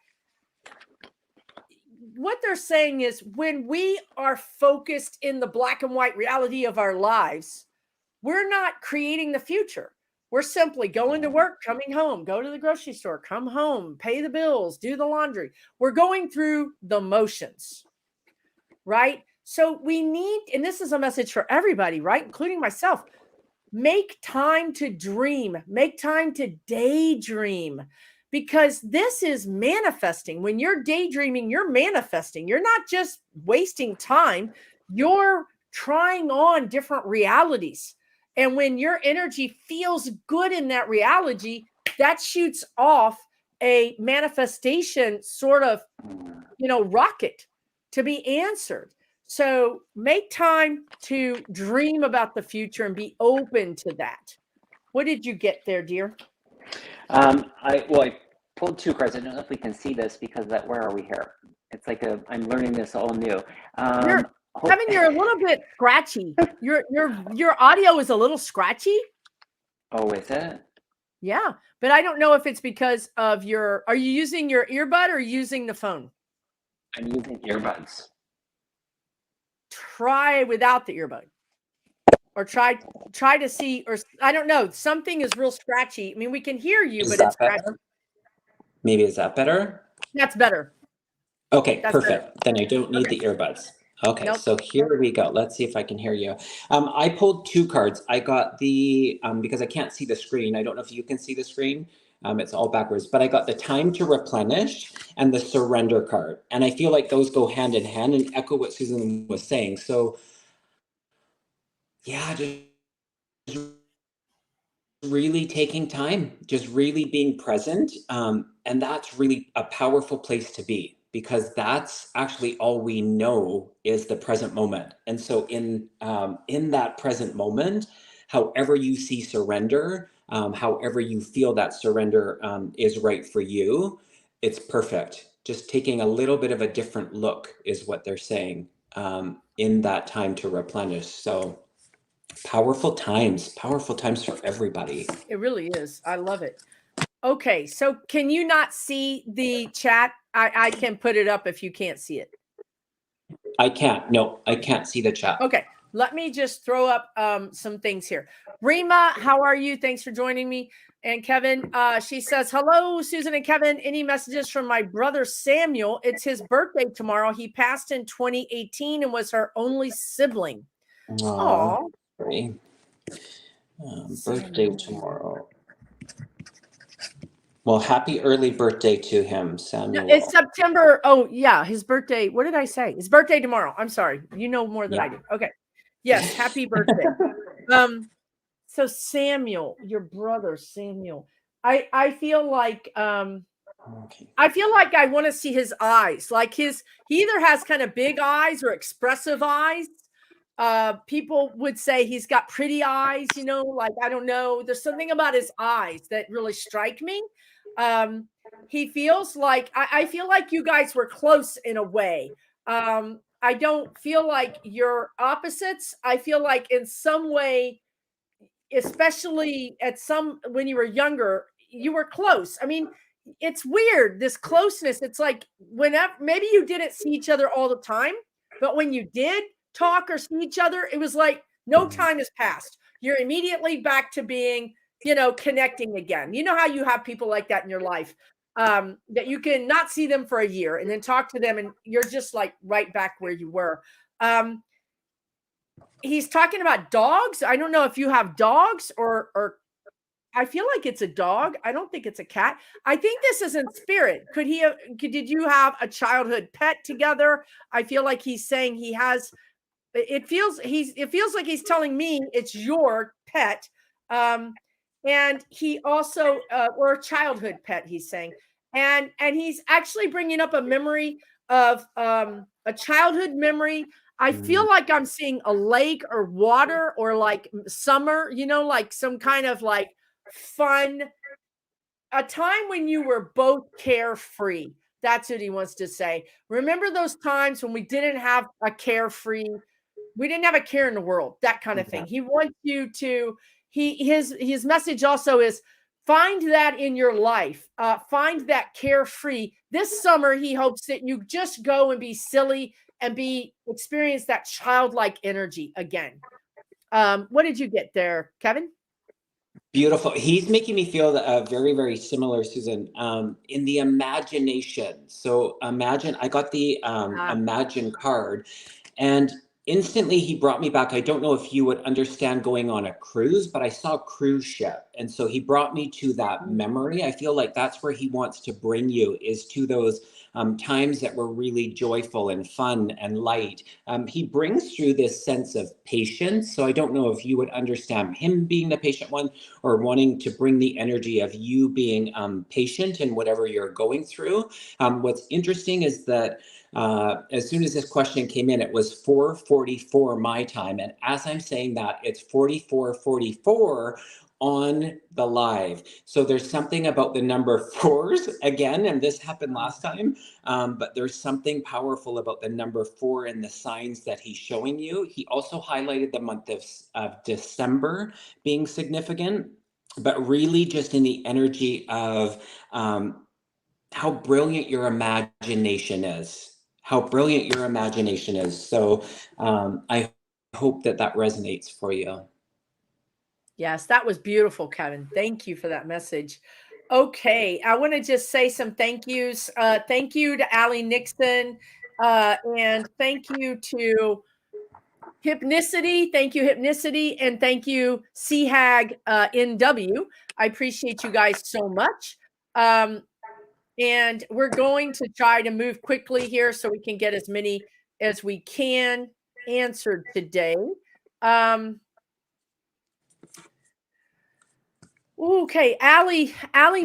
what they're saying is when we are focused in the black and white reality of our lives, we're not creating the future. We're simply going to work, coming home, go to the grocery store, come home, pay the bills, do the laundry. We're going through the motions, right? So we need, and this is a message for everybody, right? Including myself, make time to dream, make time to daydream, because this is manifesting. When you're daydreaming, you're manifesting. You're not just wasting time. You're trying on different realities. And when your energy feels good in that reality, that shoots off a manifestation sort of, rocket to be answered. So make time to dream about the future and be open to that. What did you get there, dear? I pulled 2 cards. I don't know if we can see this because where are we here? It's like I'm learning this all new. Kevin, you're a little bit scratchy. Your audio is a little scratchy. Oh, is it? Yeah, but I don't know if it's because of are you using your earbud or using the phone? I'm using earbuds. Try without the earbud. Or try to see, or I don't know. Something is real scratchy. I mean, we can hear you, but it's scratchy. Maybe is that better? That's better. Okay, that's perfect. Better. Then I don't need the earbuds. Okay, nope. So here we go. Let's see if I can hear you. I pulled 2 cards. I got the, because I can't see the screen. I don't know if you can see the screen. It's all backwards, but I got the time to replenish and the surrender card. And I feel like those go hand in hand and echo what Susan was saying. So yeah, just really taking time, just really being present. And that's really a powerful place to be, because that's actually all we know is the present moment. And so in that present moment, however you see surrender, however you feel that surrender is right for you, it's perfect. Just taking a little bit of a different look is what they're saying in that time to replenish. So powerful times for everybody. It really is. I love it. Okay, so can you not see the chat? I can put it up if you can't see it. I can't. No, I can't see the chat. Okay, let me just throw up some things here. Rima, how are you? Thanks for joining me. And Kevin, she says, hello, Susan and Kevin. Any messages from my brother Samuel? It's his birthday tomorrow. He passed in 2018 and was her only sibling. Aww. Birthday tomorrow. Well, happy early birthday to him, Samuel. No, it's September. Oh, yeah, his birthday. What did I say? His birthday tomorrow. I'm sorry. You know more than I do. Okay. Yes, happy birthday. So Samuel, your brother Samuel. I feel like I want to see his eyes. Like he either has kind of big eyes or expressive eyes. People would say he's got pretty eyes, like, I don't know. There's something about his eyes that really strike me. He feels like, I feel like you guys were close in a way. I don't feel like you're opposites. I feel like in some way, especially when you were younger, you were close. I mean, it's weird, this closeness. It's like whenever, maybe you didn't see each other all the time, but when you did talk or see each other, it was like no time has passed. You're immediately back to being, connecting again. You know how you have people like that in your life, that you can not see them for a year and then talk to them and you're just like right back where you were. He's talking about dogs. I don't know if you have dogs or I feel like it's a dog. I don't think it's a cat. I think this is in spirit. Did you have a childhood pet together? I feel like he's saying he has. It feels like he's telling me it's your pet. And he also, or a childhood pet, he's saying. And he's actually bringing up a memory of a childhood memory. I feel like I'm seeing a lake or water or like summer, like some kind of like fun, a time when you were both carefree. That's what he wants to say. Remember those times when we didn't have a carefree, we didn't have a care in the world, that kind of thing. He wants you to, his message also is find that in your life, find that carefree. This summer, he hopes that you just go and be silly and experience that childlike energy again. What did you get there, Kevin? Beautiful. He's making me feel very, very similar, Susan, in the imagination. So imagine, I got the Imagine card, and instantly he brought me back. I don't know if you would understand going on a cruise, but I saw a cruise ship. And so he brought me to that memory. I feel like that's where he wants to bring you, is to those times that were really joyful and fun and light. He brings through this sense of patience. So I don't know if you would understand him being the patient one or wanting to bring the energy of you being patient in whatever you're going through. What's interesting is that as soon as this question came in, it was 4:44 my time. And as I'm saying that, it's 44:44 on the live. So there's something about the number fours again, and this happened last time, but there's something powerful about the number 4 and the signs that he's showing you. He also highlighted the month of December being significant, but really just in the energy of how brilliant your imagination is. How brilliant your imagination is. So I hope that that resonates for you. Yes, that was beautiful, Kevin. Thank you for that message. Okay, I want to just say some thank yous. Thank you to Allie Nixon, and thank you to Hypnicity. Thank you, Hypnicity, and thank you, CHAG NW. I appreciate you guys so much. And we're going to try to move quickly here so we can get as many as we can answered today. Okay, Allie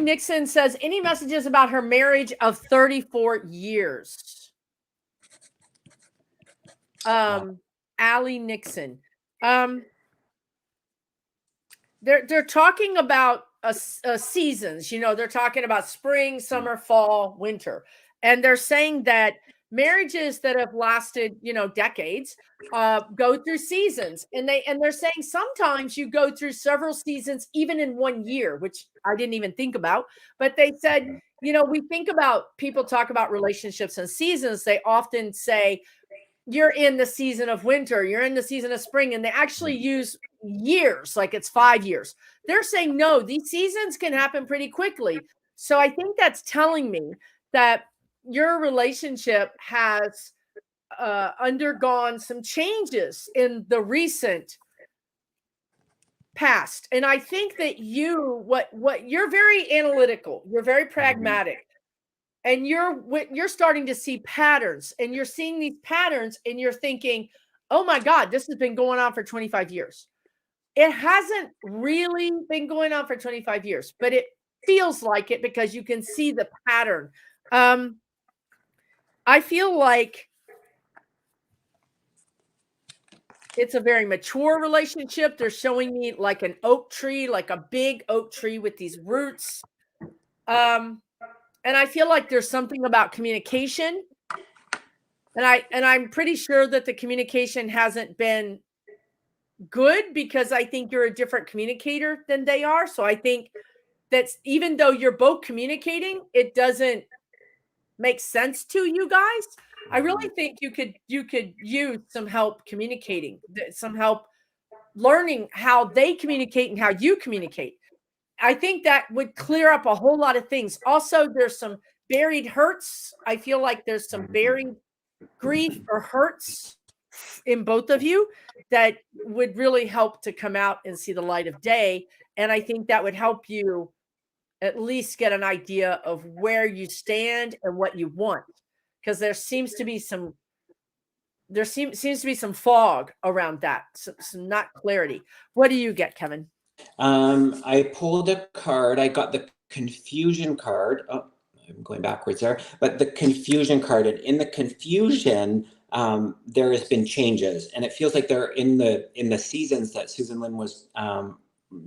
Nixon says, any messages about her marriage of 34 years? Allie Nixon. They're talking about seasons, you know, they're talking about spring, summer, fall, winter. And they're saying that marriages that have lasted, you know, decades go through seasons. And they're saying sometimes you go through several seasons even in 1 year, which I didn't even think about. But they said, you know, we think about, people talk about relationships and seasons. They often say, you're in the season of winter, you're in the season of spring, and they actually use years, like it's 5 years. They're saying, no, these seasons can happen pretty quickly. So I think that's telling me that your relationship has undergone some changes in the recent past. And I think that what you're very analytical, you're very pragmatic. And you're starting to see patterns, and you're seeing these patterns, and you're thinking, oh my God, this has been going on for 25 years. It hasn't really been going on for 25 years, but it feels like it because you can see the pattern. I feel like it's a very mature relationship. They're showing me like an oak tree, like a big oak tree with these roots. And I feel like there's something about communication. And I'm pretty sure that the communication hasn't been good because I think you're a different communicator than they are. So I think that's, even though you're both communicating, it doesn't make sense to you guys. I really think you could use some help communicating, some help learning how they communicate and how you communicate. I think that would clear up a whole lot of things. Also, there's some buried hurts. I feel like there's some buried grief or hurts in both of you that would really help to come out and see the light of day. And I think that would help you at least get an idea of where you stand and what you want. Because there seems to be some fog around that, some not clarity. What do you get, Kevin? I pulled a card. I got the confusion card. Oh, I'm going backwards there. But the confusion card, and in the confusion, there has been changes, and it feels like they're in the seasons that Susan Lynn was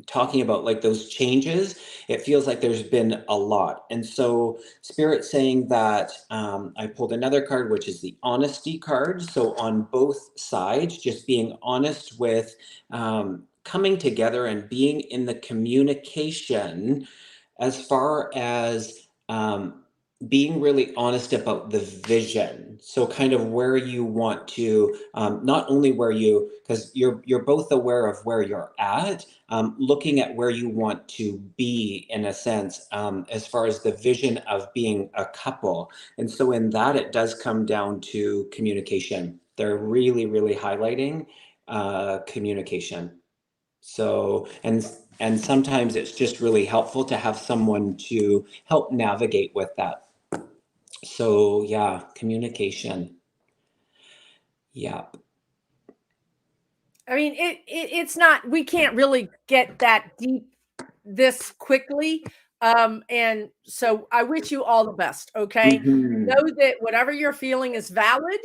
talking about, like those changes. It feels like there's been a lot, and so Spirit's saying that I pulled another card, which is the honesty card. So on both sides, just being honest with coming together and being in the communication, as far as being really honest about the vision. So kind of where you want to, not only where you, because you're both aware of where you're at, looking at where you want to be in a sense, as far as the vision of being a couple. And so in that, it does come down to communication. They're really, really highlighting communication. So, and sometimes it's just really helpful to have someone to help navigate with that. So yeah, communication. Yeah. I mean, it's not, we can't really get that deep this quickly. And so I wish you all the best. Okay. Mhm. Know that whatever you're feeling is valid,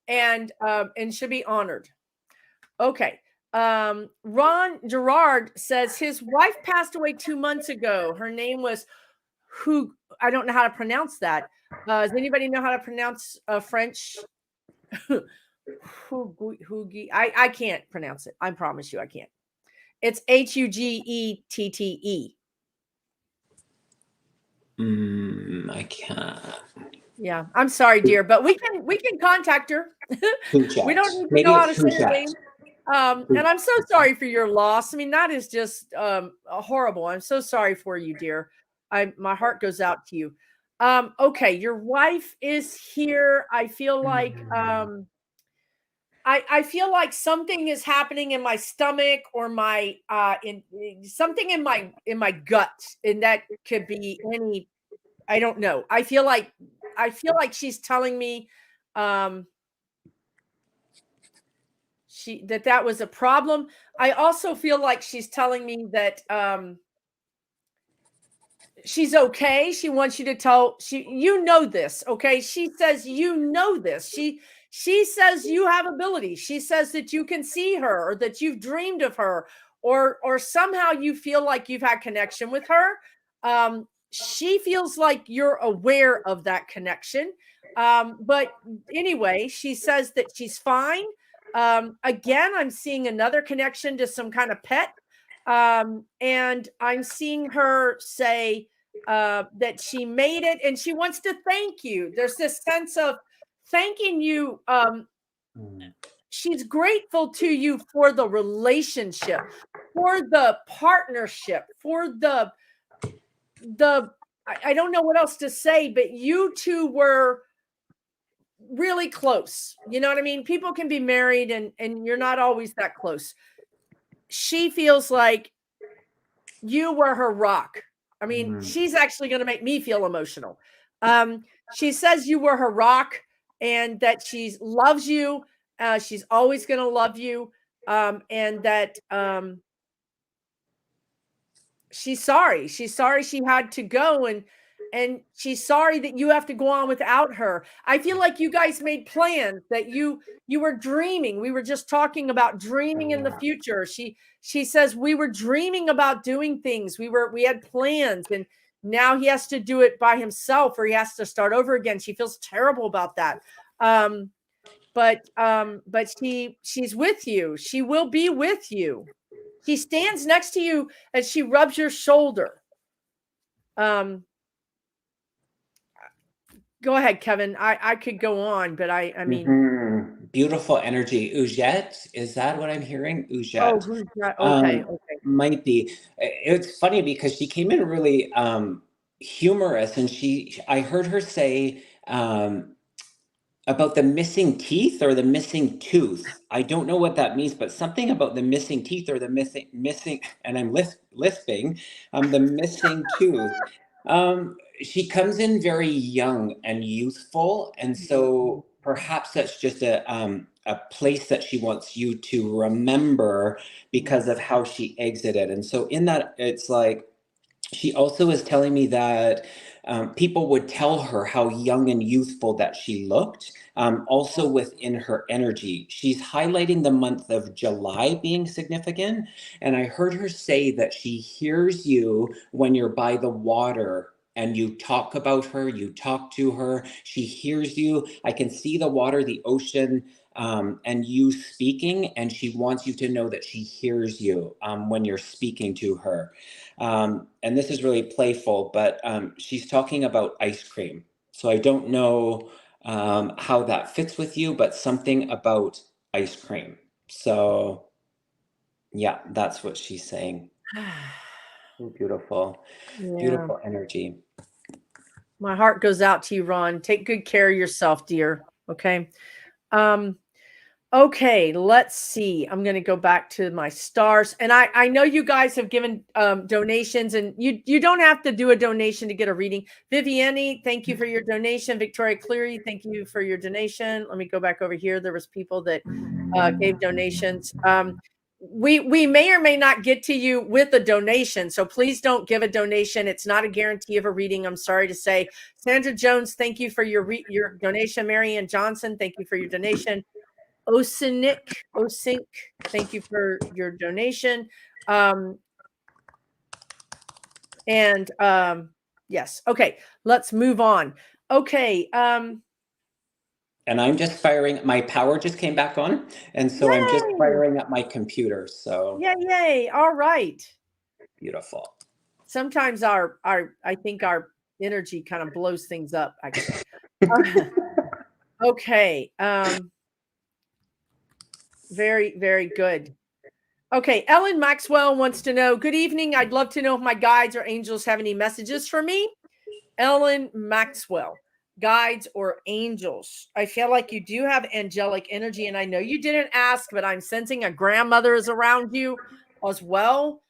and should be honored. Okay. Ron Gerard says his wife passed away 2 months ago. Her name was who, I don't know how to pronounce that. Does anybody know how to pronounce French? Hugi. I can't pronounce it. I promise you I can't. It's Hugeette. I can't. Yeah, I'm sorry, dear, but we can contact her. We don't need to Maybe know how it's to say her name. And I'm so sorry for your loss. I mean, that is just horrible. I'm so sorry for you, dear. My heart goes out to you. Okay, your wife is here. I feel like I feel like something is happening in my stomach or my in something in my gut, and that could be any, I don't know. I feel like she's telling me that was a problem. I also feel like she's telling me that she's okay. She wants you to tell this, okay? She says this. She says you have ability. She says that you can see her or that you've dreamed of her or somehow you feel like you've had connection with her. She feels like you're aware of that connection. But anyway, she says that she's fine. Again, I'm seeing another connection to some kind of pet. And I'm seeing her say that she made it and she wants to thank you. There's this sense of thanking you. She's grateful to you for the relationship, for the partnership, for the I don't know what else to say, but you two were really close. You know what I mean? People can be married and you're not always that close. She feels like you were her rock. I mean, she's actually going to make me feel emotional. She says you were her rock and that she loves you. She's always going to love you. And that she's sorry. She's sorry she had to go and she's sorry that you have to go on without her. I feel like you guys made plans that you were dreaming. We were just talking about dreaming in the future. She says we were dreaming about doing things. We had plans and now he has to do it by himself or he has to start over again. She feels terrible about that. But she's with you. She will be with you. She stands next to you and she rubs your shoulder. Go ahead, Kevin. I could go on, but I mean, Beautiful energy. Ujette, is that what I'm hearing? oh, Ujette. who's that? Okay. Might be. It's funny because she came in really humorous, and I heard her say about the missing teeth or the missing tooth. I don't know what that means, but something about the missing teeth or the missing, and I'm lisping, the missing tooth. She comes in very young and youthful, and so perhaps that's just a place that she wants you to remember because of how she exited. And so in that, it's like she also is telling me that people would tell her how young and youthful that she looked. Also within her energy, she's highlighting the month of July being significant. And I heard her say that she hears you when you're by the water and you talk about her, you talk to her, she hears you. I can see the water, the ocean, and you speaking, and she wants you to know that she hears you when you're speaking to her. And this is really playful, but she's talking about ice cream. So I don't know how that fits with you, but something about ice cream. So yeah, that's what she's saying. Beautiful, Yeah. beautiful energy. My heart goes out to you, Ron. Take good care of yourself, dear. Okay. Okay, let's see. I'm going to go back to my stars. And I know you guys have given donations, and you don't have to do a donation to get a reading. Vivienne, thank you for your donation. Victoria Cleary, thank you for your donation. Let me go back over here. There was people that gave donations. We may or may not get to you with a donation, so please don't give a donation. It's not a guarantee of a reading. I'm sorry to say. Sandra Jones, thank you for your donation. Marianne Johnson, thank you for your donation. Osink, thank you for your donation. Yes. Okay, let's move on. Okay. And I'm just firing, my power just came back on. And so yay! I'm just firing up my computer. So yay. All right. Beautiful. Sometimes I think our energy kind of blows things up, actually. Okay. Very, very good. Okay, Ellen Maxwell wants to know, good evening. I'd love to know if my guides or angels have any messages for me. Ellen Maxwell, guides or angels. I feel like you do have angelic energy, and I know you didn't ask, but I'm sensing a grandmother is around you as well.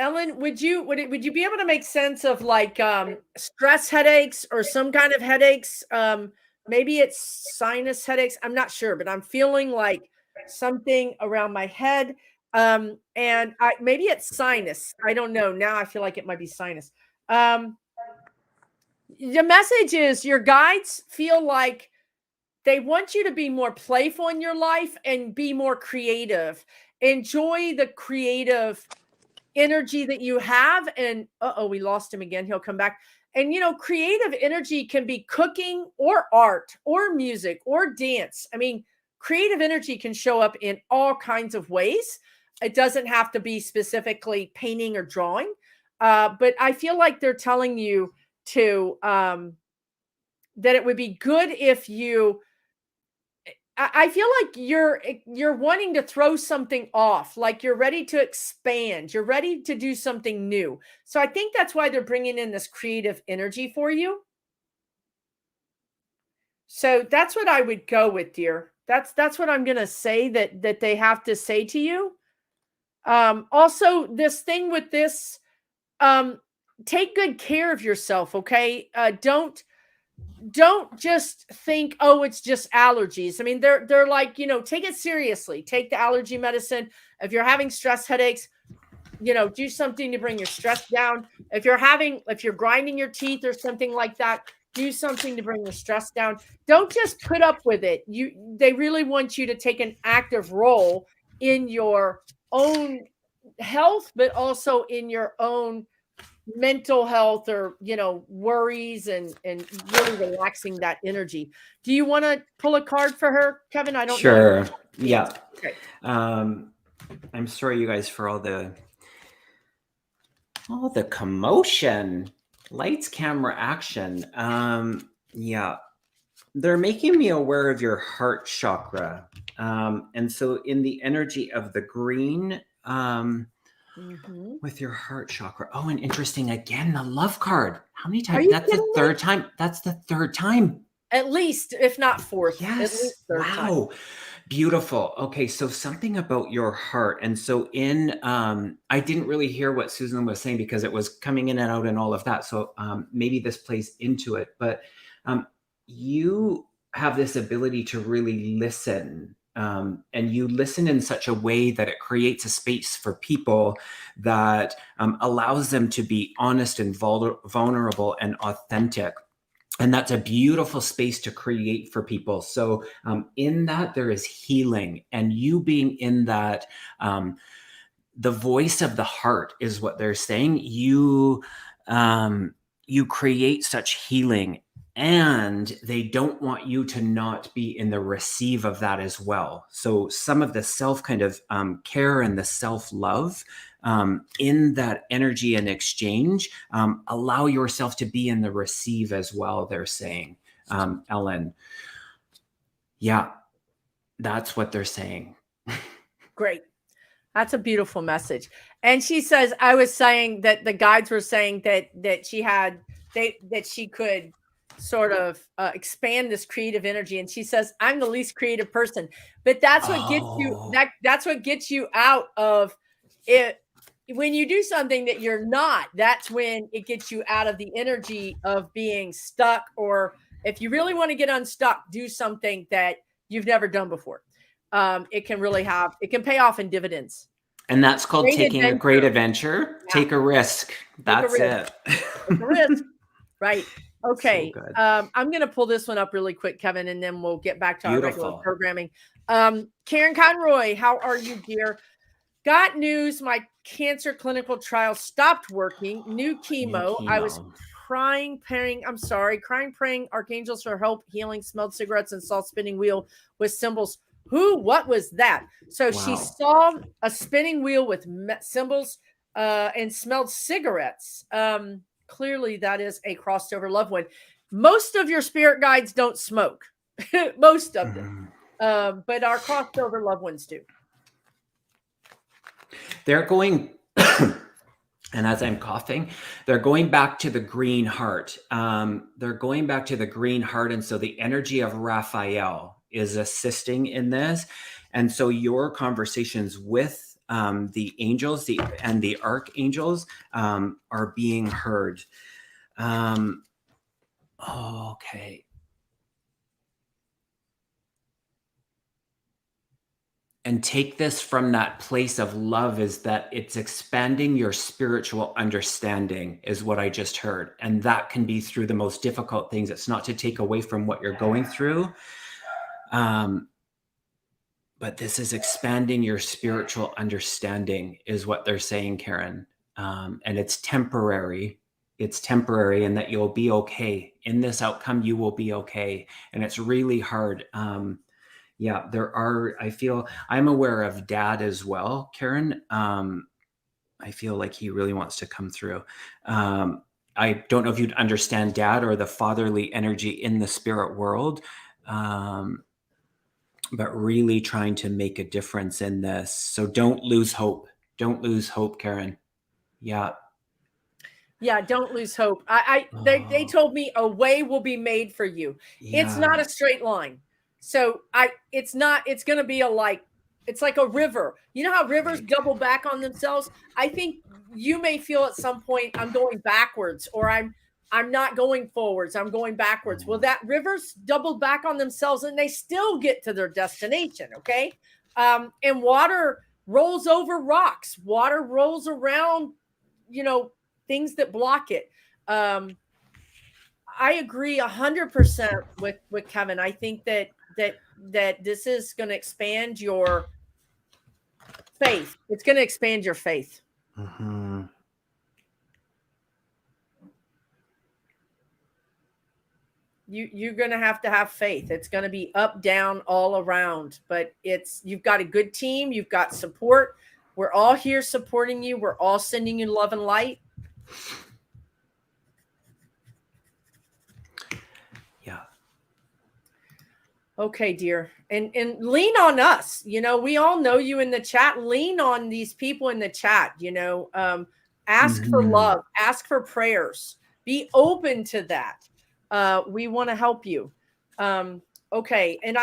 Ellen, would you be able to make sense of like stress headaches or some kind of headaches? Maybe it's sinus headaches. I'm not sure, but I'm feeling like something around my head. And maybe it's sinus. I don't know. Now I feel like it might be sinus. The message is your guides feel like they want you to be more playful in your life and be more creative. Enjoy the creative energy that you have. And we lost him again. He'll come back. And creative energy can be cooking or art or music or dance. I mean, creative energy can show up in all kinds of ways. It doesn't have to be specifically painting or drawing. But I feel like they're telling you to that it would be good if you I feel like you're wanting to throw something off, like you're ready to expand, you're ready to do something new. So I think that's why they're bringing in this creative energy for you. So that's what I would go with, dear. That's what I'm going to say that they have to say to you. Also, this thing with this, take good care of yourself, okay? Don't just think, oh, it's just allergies. I mean, they're like, take it seriously. Take the allergy medicine. If you're having stress headaches, do something to bring your stress down. If you're grinding your teeth or something like that, do something to bring your stress down. Don't just put up with it. They really want you to take an active role in your own health, but also in your own mental health or worries and really relaxing that energy. Do you want to pull a card for her, Kevin? I don't know. Sure. Yeah. Okay. I'm sorry, you guys, for all the commotion. Lights, camera, action. Yeah. They're making me aware of your heart chakra. And so in the energy of the green, with your heart chakra. Oh, and interesting again, the love card. How many times? That's the third time. That's the third time. At least, if not fourth. Yes. At least third wow. time. Beautiful. Okay, so something about your heart. And so I didn't really hear what Susan was saying because it was coming in and out and all of that. So maybe this plays into it, but you have this ability to really listen. And you listen in such a way that it creates a space for people that allows them to be honest and vulnerable and authentic. And that's a beautiful space to create for people. So in that, there is healing. And you being in that, the voice of the heart is what they're saying. You create such healing. And they don't want you to not be in the receive of that as well. So some of the self kind of care and the self-love in that energy and exchange, allow yourself to be in the receive as well, they're saying, Ellen. Yeah, that's what they're saying. Great. That's a beautiful message. And she says, I was saying that the guides were saying that she could sort of expand this creative energy. And she says, I'm the least creative person, but that's what gets you that's what gets you out of it. When you do something that you're not, that's when it gets you out of the energy of being stuck. Or if you really want to get unstuck, do something that you've never done before. It can pay off in dividends. And that's called taking a great adventure. Yeah. Take a risk. That's it. Take a risk. Right. Okay. So I'm going to pull this one up really quick, Kevin, and then we'll get back to our regular programming. Karen Conroy, how are you, dear? Got news. My cancer clinical trial stopped working. New chemo. I was crying, praying archangels for help, healing, smelled cigarettes and saw spinning wheel with symbols. What was that? So she saw a spinning wheel with symbols and smelled cigarettes. Clearly that is a crossed over loved one. Most of your spirit guides don't smoke. Most of them. But our crossed over loved ones do. They're going, and as I'm coughing, they're going back to the green heart. They're going back to the green heart. And so the energy of Raphael is assisting in this. And so your conversations with the angels and the archangels are being heard. Okay. And take this from that place of love, is that it's expanding your spiritual understanding is what I just heard. And that can be through the most difficult things. It's not to take away from what you're going through. But this is expanding your spiritual understanding is what they're saying, Karen. And it's temporary. It's temporary, and that you'll be okay. In this outcome, you will be okay. And it's really hard. Yeah, I'm aware of Dad as well, Karen. I feel like he really wants to come through. I don't know if you'd understand Dad or the fatherly energy in the spirit world, but really trying to make a difference in this. So don't lose hope. Don't lose hope, Karen. Yeah. Yeah, don't lose hope. They told me a way will be made for you. Yeah. It's not a straight line. So it's going to be it's like a river. You know how rivers double back on themselves? I think you may feel at some point, I'm going backwards, or I'm not going forwards, I'm going backwards. Well, that river's doubled back on themselves and they still get to their destination. Okay. And water rolls over rocks. Water rolls around, things that block it. I agree 100% with Kevin. I think that this is going to expand your faith. It's going to expand your faith. Mm-hmm. You're going to have faith. It's going to be up, down, all around, but you've got a good team. You've got support. We're all here supporting you. We're all sending you love and light. Yeah. Okay, dear. And lean on us. We all know you in the chat. Lean on these people in the chat, ask for love, ask for prayers, be open to that. We want to help you. Okay. And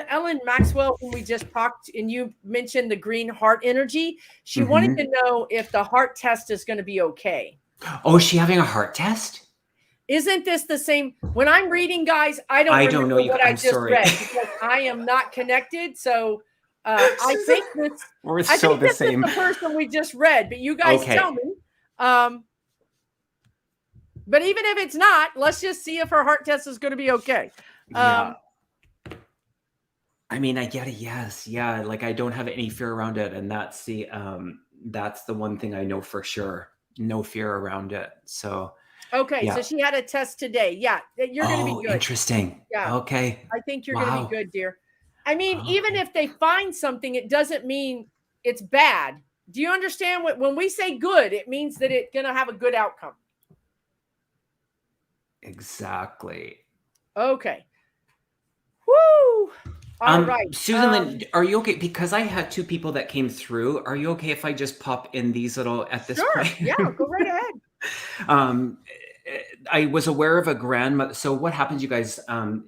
Ellen Maxwell, when we just talked and you mentioned the green heart energy, she wanted to know if the heart test is going to be okay. Oh, is she having a heart test? Isn't this the same? When I'm reading, guys, I don't know what I just read because I am not connected. So I think this is the person we just read, but you guys tell me. But even if it's not, let's just see if her heart test is going to be okay. Yeah. I mean, I get it. Yes. Yeah. Like I don't have any fear around it. And that's the one thing I know for sure. No fear around it. So. Okay. Yeah. So she had a test today. Yeah. You're going to be good. Interesting. Yeah. Okay. I think you're going to be good, dear. I mean, even if they find something, it doesn't mean it's bad. Do you understand when we say good, it means that it's going to have a good outcome. Exactly. Okay. Woo. All right. Susan Lynn, are you okay? Because I had two people that came through. Are you okay if I just pop in these little at this Sure. point? Yeah, go right ahead. um, I was aware of a grandmother. So what happens, you guys,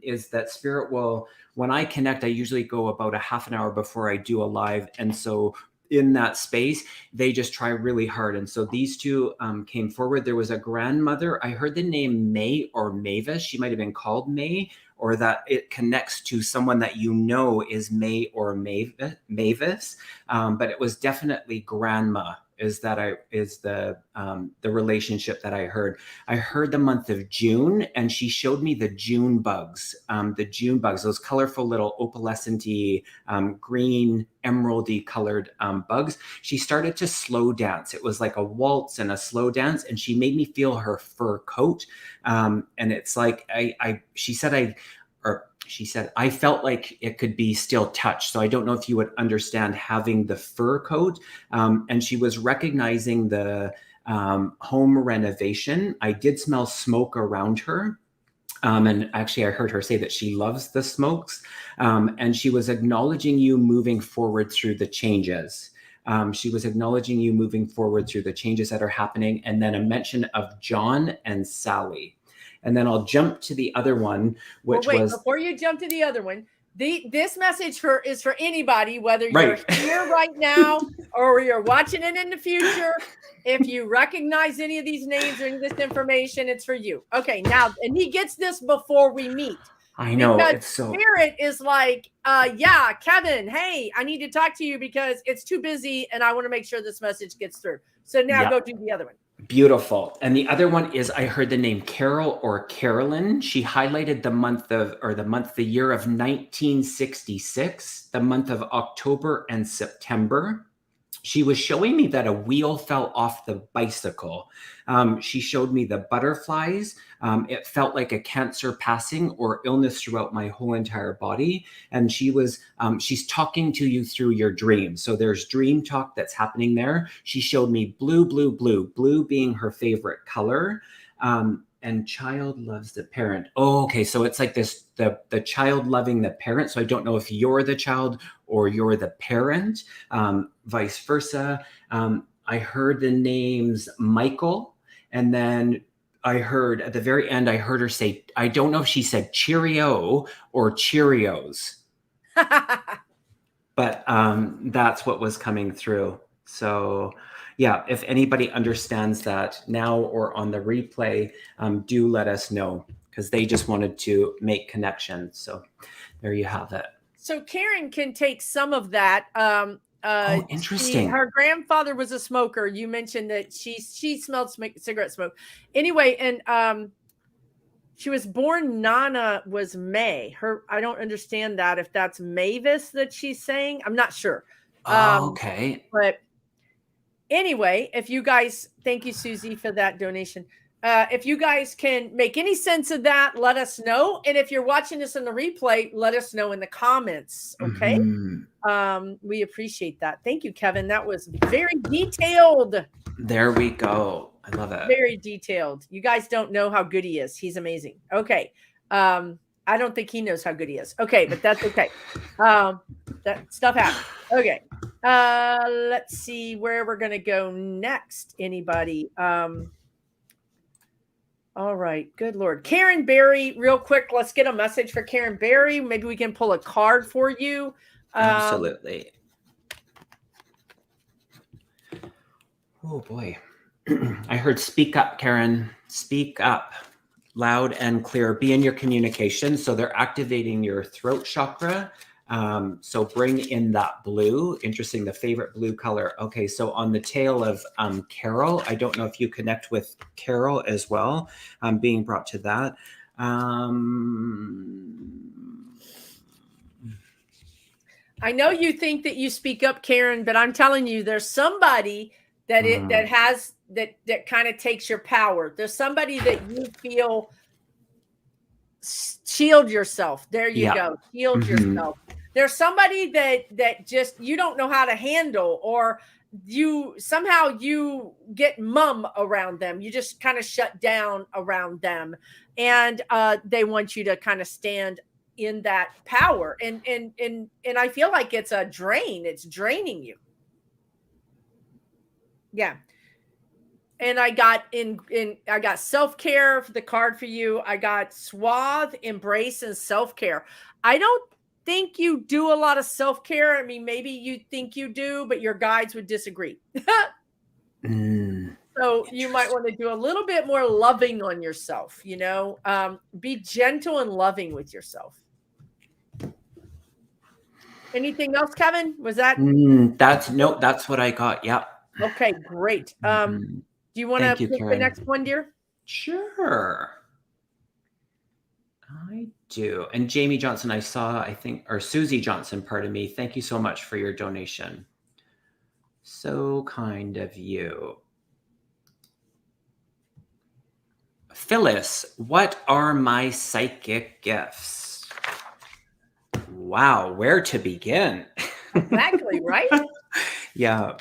is that spirit will, when I connect, I usually go about a half an hour before I do a live. And so in that space, they just try really hard. And so these two came forward. There was a grandmother. I heard the name May or Mavis. She might have been called May, or that it connects to someone that you know is May or Mavis. But it was definitely grandma is the relationship that I heard. I heard the month of June, and she showed me the June bugs, those colorful little opalescent-y, green, emeraldy colored bugs. She started to slow dance. It was like a waltz and a slow dance, and she made me feel her fur coat. And it's like she said, I felt like it could be still touched. So I don't know if you would understand having the fur coat. And she was recognizing the home renovation. I did smell smoke around her. And actually, I heard her say that she loves the smokes. And she was acknowledging you moving forward through the changes. She was acknowledging you moving forward through the changes that are happening. And then a mention of John and Sally. And then I'll jump to the other one, which was... Before you jump to the other one, this message is for anybody, whether Right. you're here right now or you're watching it in the future. If you recognize any of these names or any of this information, it's for you. Okay, now, and he gets this before we meet. I know. Because it's so... Spirit is like, yeah, Kevin, hey, I need to talk to you because it's too busy and I want to make sure this message gets through. So now go do the other one. Beautiful. And the other one is, I heard the name Carol or Carolyn. She highlighted the year of 1966, the month of October and September. She was showing me that a wheel fell off the bicycle. She showed me the butterflies. It felt like a cancer passing or illness throughout my whole entire body. And she's talking to you through your dreams. So there's dream talk that's happening there. She showed me blue, blue, blue, blue being her favorite color. And child loves the parent. Oh, okay. So it's like this, the child loving the parent. So I don't know if you're the child or you're the parent, vice versa. I heard the names Michael. And then I heard at the very end, I heard her say, I don't know if she said Cheerio or Cheerios, but that's what was coming through. So yeah, if anybody understands that now or on the replay, do let us know, because they just wanted to make connections. So there you have it. So Karen can take some of that. Oh, interesting. Her grandfather was a smoker. You mentioned that she smelled cigarette smoke. Anyway, and she was born, Nana was May. I don't understand that, if that's Mavis that she's saying. I'm not sure. Okay. But anyway, if you guys, thank you, Susie, for that donation. If you guys can make any sense of that, let us know. And if you're watching this in the replay, let us know in the comments. Okay. Mm-hmm. We appreciate that. Thank you, Kevin. That was very detailed. There we go. I love it. Very detailed. You guys don't know how good he is. He's amazing. Okay. I don't think he knows how good he is. Okay, but that's okay. That stuff happens. Okay. Let's see where we're going to go next. Anybody? All right. Good Lord. Karen Berry, real quick. Let's get a message for Karen Berry. Maybe we can pull a card for you. Absolutely. Oh, boy. I heard speak up, Karen. Speak up. Loud and clear. Be in your communication. So they're activating your throat chakra. So bring in that blue. Interesting, the favorite blue color. Okay, so on the tail of Carol, I don't know if you connect with Carol as well. Being brought to that. I know you think that you speak up, Karen, but I'm telling you, there's somebody that that kind of takes your power. There's somebody that you feel, shield yourself. There you go. Shield yourself. There's somebody that just, you don't know how to handle, or you get mum around them. You just kind of shut down around them, and they want you to kind of stand in that power. And I feel like it's a drain. It's draining you. Yeah. And I got I got self-care for the card for you. I got suave, embrace, and self-care. I don't think you do a lot of self-care. I mean, maybe you think you do, but your guides would disagree. So you might want to do a little bit more loving on yourself, be gentle and loving with yourself. Anything else, Kevin? Was that? That's what I got. Yeah. Okay, great. Do you want to pick the next one, dear? Sure. I do. And Jamie Johnson, or Susie Johnson, pardon me. Thank you so much for your donation. So kind of you. Phyllis, what are my psychic gifts? Wow, where to begin? Exactly, right? Yeah.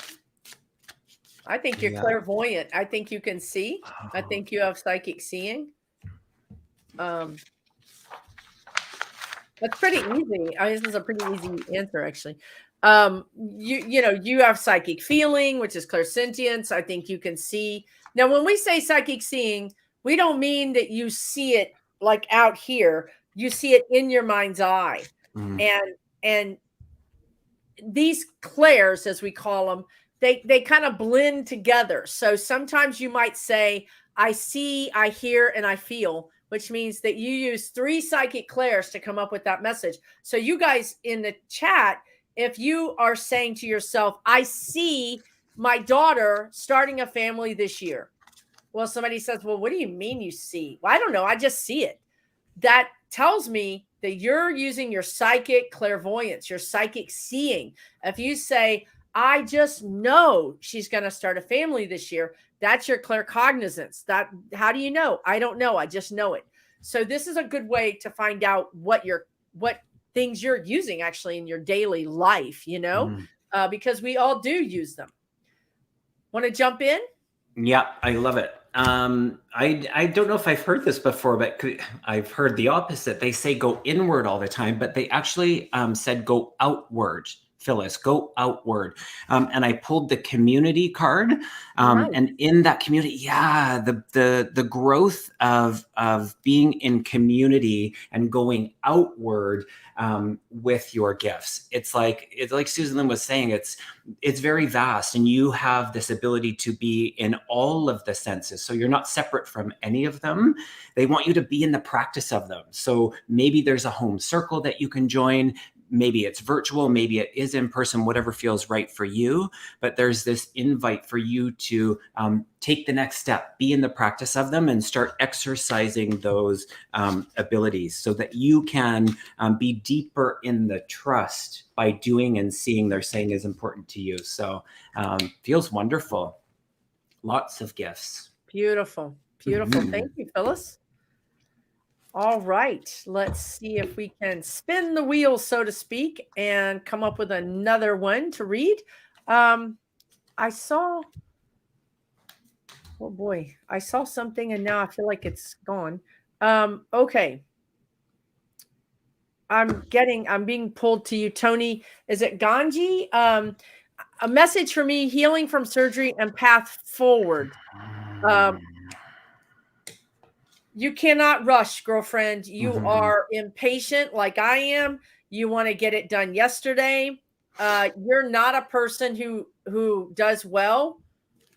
I think you're clairvoyant. I think you can see. I think you have psychic seeing. That's pretty easy. This is a pretty easy answer, actually. You have psychic feeling, which is clairsentience. I think you can see. Now, when we say psychic seeing, we don't mean that you see it like out here. You see it in your mind's eye. And these clairs, as we call them, they kind of blend together. So sometimes you might say, I see, I hear, and I feel, which means that you use 3 psychic clairs to come up with that message. So you guys in the chat, if you are saying to yourself, I see my daughter starting a family this year. Well, somebody says, well, what do you mean you see? Well, I don't know. I just see it. That tells me that you're using your psychic clairvoyance, your psychic seeing. If you say, I just know she's going to start a family this year, that's your claircognizance. How do you know? I don't know. I just know it. So this is a good way to find out what things you're using actually in your daily life, because we all do use them. Want to jump in? Yeah, I love it. I don't know if I've heard this before, but I've heard the opposite. They say go inward all the time, but they actually said go outward. Phyllis, go outward. And I pulled the community card. And in that community, the growth of being in community and going outward with your gifts. It's like Susan Lynn was saying, it's very vast, and you have this ability to be in all of the senses. So you're not separate from any of them. They want you to be in the practice of them. So maybe there's a home circle that you can join. Maybe it's virtual, maybe it is in person, whatever feels right for you. But there's this invite for you to take the next step, be in the practice of them, and start exercising those abilities so that you can be deeper in the trust by doing and seeing they're saying is important to you. So feels wonderful. Lots of gifts. Beautiful. Thank you, Phyllis. All right, let's see if we can spin the wheel, so to speak, and come up with another one to read. I saw something and now I feel like it's gone. Okay. I'm being pulled to you, Tony. Is it Ganji? A message for me, healing from surgery and path forward. You cannot rush, girlfriend. You are impatient like I am. You want to get it done yesterday. You're not a person who does well,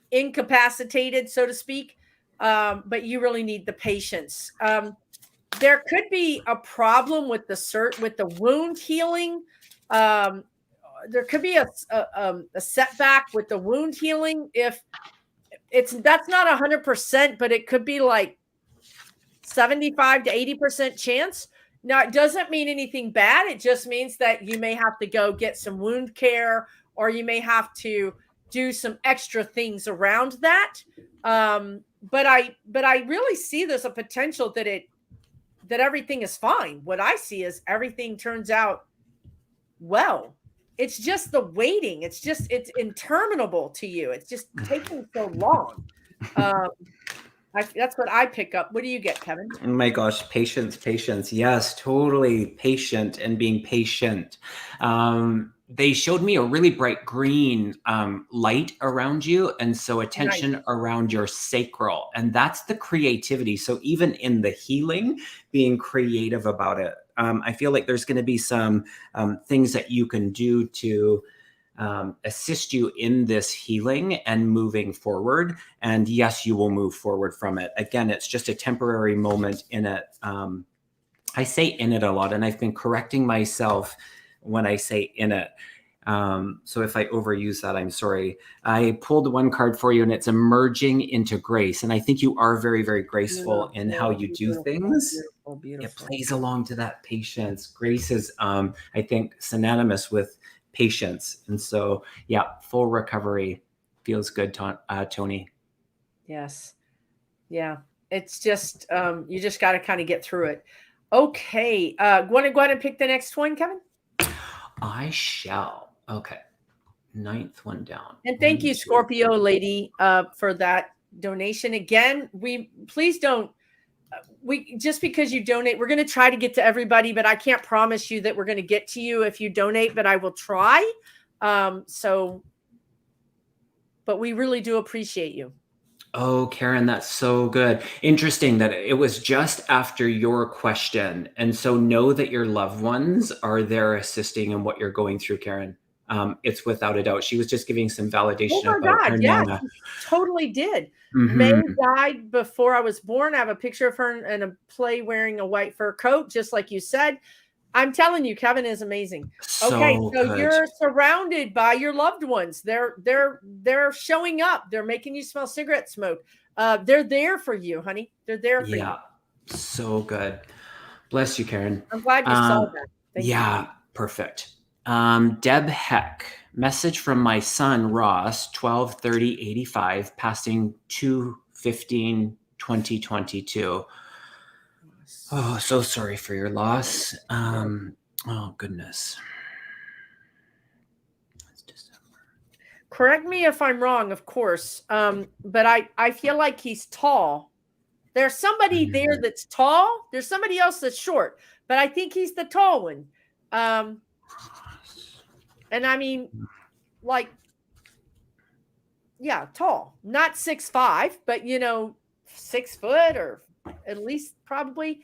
incapacitated, so to speak, but you really need the patience. There could be a problem with the wound healing. There could be a setback with the wound healing. If that's not 100%, but it could be like 75 to 80% chance. Now, it doesn't mean anything bad. It just means that you may have to go get some wound care, or you may have to do some extra things around that. But I really see there's a potential that everything is fine. What I see is everything turns out well. It's just the waiting. It's interminable to you. It's just taking so long. That's what I pick up. What do you get, Kevin? Oh my gosh, patience. Yes, totally patient and being patient. They showed me a really bright green light around you. And so attention around your sacral. And that's the creativity. So even in the healing, being creative about it. I feel like there's going to be some things that you can do to assist you in this healing and moving forward. And yes, you will move forward from it. Again, it's just a temporary moment in it. I say in it a lot, and I've been correcting myself when I say in it. So if I overuse that, I'm sorry. I pulled one card for you, and it's emerging into grace. And I think you are very, very graceful in how you do things. Beautiful. It plays along to that patience. Grace is, I think, synonymous with patience. And so, yeah, full recovery feels good, Tony. Yes. Yeah. It's just, you just got to kind of get through it. Okay. Want to go ahead and pick the next one, Kevin? I shall. Okay. 9th one down. And thank you, Scorpio lady, for that donation. Again, please don't, just because you donate, we're going to try to get to everybody, but I can't promise you that we're going to get to you if you donate, but I will try. But we really do appreciate you. Oh, Karen, that's so good. Interesting that it was just after your question. And so know that your loved ones are there assisting in what you're going through, Karen. It's without a doubt. She was just giving some validation about her Nana. She totally did. May died before I was born. I have a picture of her in a play wearing a white fur coat, just like you said. I'm telling you, Kevin is amazing. Okay, so you're surrounded by your loved ones. They're showing up. They're making you smell cigarette smoke. They're there for you, honey. They're there for you. Yeah, so good. Bless you, Karen. I'm glad you saw that. Thank you. Perfect. Deb Heck, message from my son Ross, 12/30/85, passing 2/15/2022. Oh, so sorry for your loss. Oh goodness. It's December. Correct me if I'm wrong, of course. But I feel like he's tall. There's somebody there that's tall. There's somebody else that's short, but I think he's the tall one. And I mean, like, yeah, tall, not 6'5", but 6 foot or at least probably.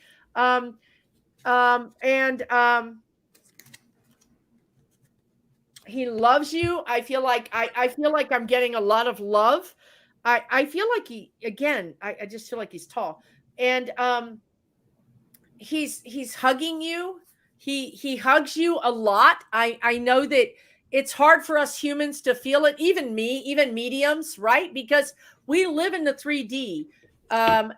He loves you. I feel like I'm getting a lot of love. I feel like I just feel like he's tall, and he's hugging you. He hugs you a lot. I know that it's hard for us humans to feel it, even mediums, right? Because we live in the 3D. And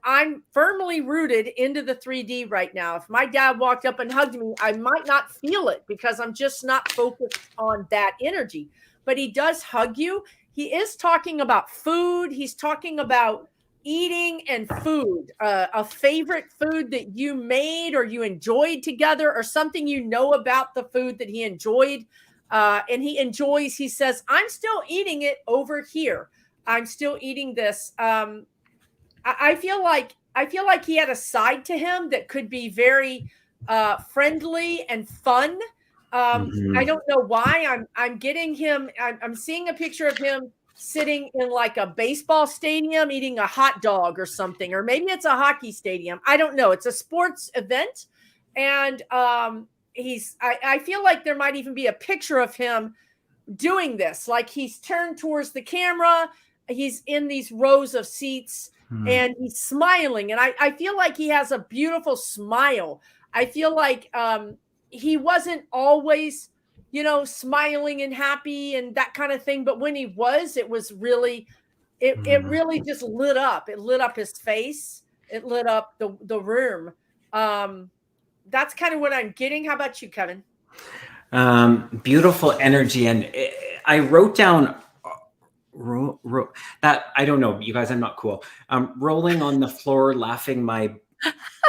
I'm firmly rooted into the 3D right now. If my dad walked up and hugged me, I might not feel it because I'm just not focused on that energy. But he does hug you. He is talking about food. He's talking about eating and food, a favorite food that you made or you enjoyed together, or something about the food that he enjoyed. And he says, I'm still eating it over here. I'm still eating this. I feel like he had a side to him that could be very friendly and fun. I don't know why I'm getting him. I'm seeing a picture of him sitting in like a baseball stadium eating a hot dog or something, or maybe it's a hockey stadium. I don't know. It's a sports event, and I feel like there might even be a picture of him doing this. Like he's turned towards the camera. He's in these rows of seats. And he's smiling. And I feel like he has a beautiful smile. I feel like he wasn't always, smiling and happy and that kind of thing. But when he was, it was really, it really just lit up. It lit up his face. It lit up the room. That's kind of what I'm getting. How about you, Kevin? Beautiful energy. And I wrote down that, I don't know, you guys, I'm not cool. Rolling on the floor, laughing my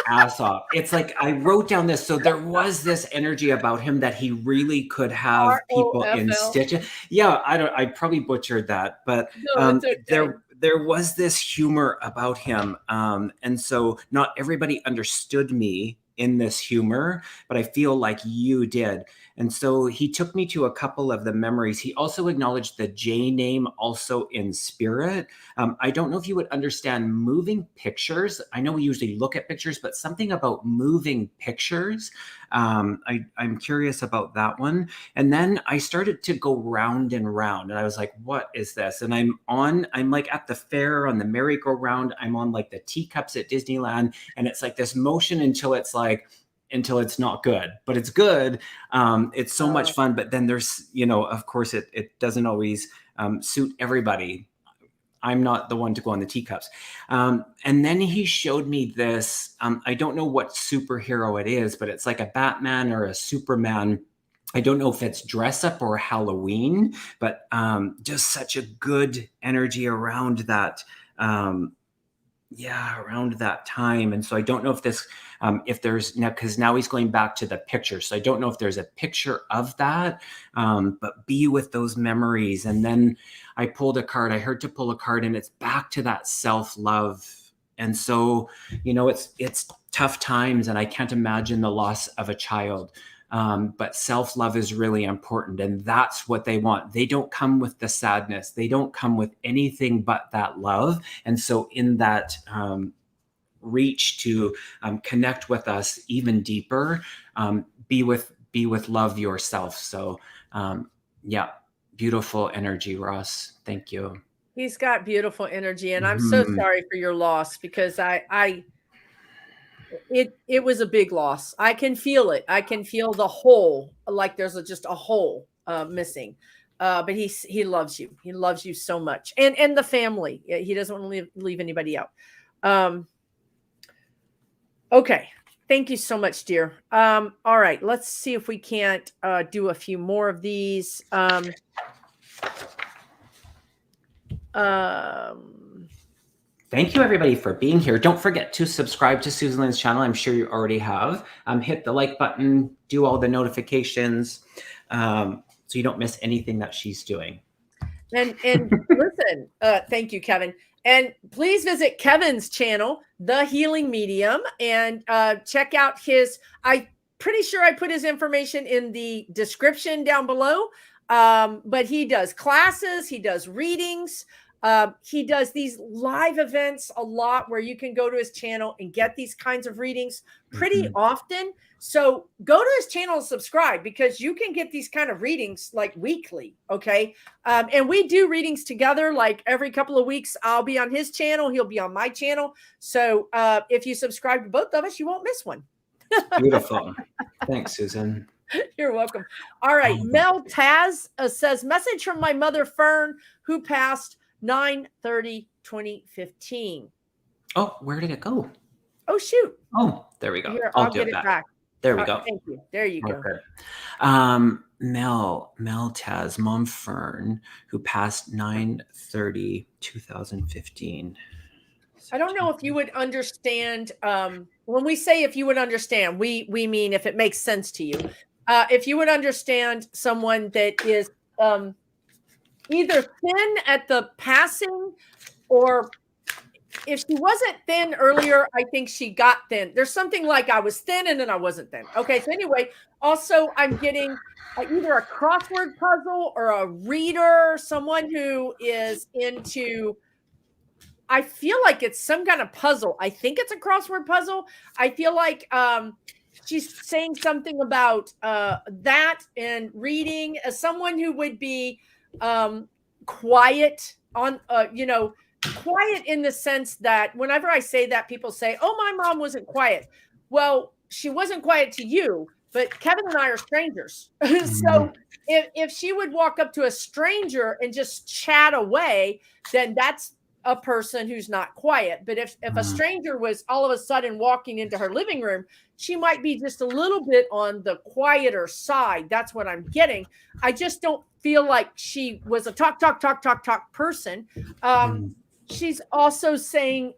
ass off. It's like I wrote down this, so there was this energy about him that he really could have people in stitches. Yeah, I probably butchered that, but no, it's okay. there was this humor about him. And so not everybody understood me in this humor, but I feel like you did. And so he took me to a couple of the memories. He also acknowledged the J name also in spirit. I don't know if you would understand moving pictures. I know we usually look at pictures, but something about moving pictures. I'm curious about that one. And then I started to go round and round, and I was like, what is this? And I'm like at the fair on the merry-go-round. I'm on like the teacups at Disneyland, and it's like this motion until it's not good, but it's good. It's so much fun, but then there's, of course it doesn't always suit everybody. I'm not the one to go on the teacups. And then he showed me this, I don't know what superhero it is, but it's like a Batman or a Superman. I don't know if it's dress up or Halloween, but just such a good energy around that. Around that time. And so I don't know if this, if there's now, because now he's going back to the picture. So I don't know if there's a picture of that, but be with those memories. And then I pulled a card. I heard to pull a card, and it's back to that self-love. And so, it's tough times, and I can't imagine the loss of a child. But self-love is really important, and that's what they want. They don't come with the sadness. They don't come with anything but that love. And so in that reach to connect with us even deeper, be with love yourself. So beautiful energy, Ross. Thank you. He's got beautiful energy, and I'm so sorry for your loss, because it was a big loss. I can feel it. I can feel the hole, like there's just a hole missing. But he loves you. He loves you so much, and the family. He doesn't want to leave anybody out. Okay. Thank you so much, dear. All right. Let's see if we can't do a few more of these. Thank you, everybody, for being here. Don't forget to subscribe to Susan Lynn's channel. I'm sure you already have. Hit the like button, do all the notifications, so you don't miss anything that she's doing. And listen, thank you, Kevin. And please visit Kevin's channel, The Healing Medium, and check out his, I'm pretty sure I put his information in the description down below. But he does classes, he does readings. He does these live events a lot where you can go to his channel and get these kinds of readings pretty often. So go to his channel and subscribe, because you can get these kind of readings like weekly. Okay. And we do readings together, like every couple of weeks. I'll be on his channel. He'll be on my channel. So if you subscribe to both of us, you won't miss one. Beautiful. Thanks, Susan. You're welcome. All right. Mel Taz says, message from my mother, Fern, who passed 9/30/2015. Oh, where did it go? Oh, shoot. Oh, there we go. Here, I'll get it back. There we go. Thank you. There you go. Mel Taz, Mom Fern, who passed 9/30/2015. I don't know if you would understand. When we say if you would understand, we mean if it makes sense to you. If you would understand someone that is either thin at the passing, or if she wasn't thin earlier, I think she got thin. There's something like I was thin and then I wasn't thin. Okay. So anyway, also I'm getting either a crossword puzzle or a reader, someone who is into, I feel like it's some kind of puzzle. I think it's a crossword puzzle. I feel like she's saying something about that and reading, as someone who would be quiet on, quiet in the sense that whenever I say that, people say, oh, my mom wasn't quiet. Well, she wasn't quiet to you, but Kevin and I are strangers. So if she would walk up to a stranger and just chat away, then that's a person who's not quiet. But if a stranger was all of a sudden walking into her living room, she might be just a little bit on the quieter side. That's what I'm getting. I just don't feel like she was a talk person. She's also saying,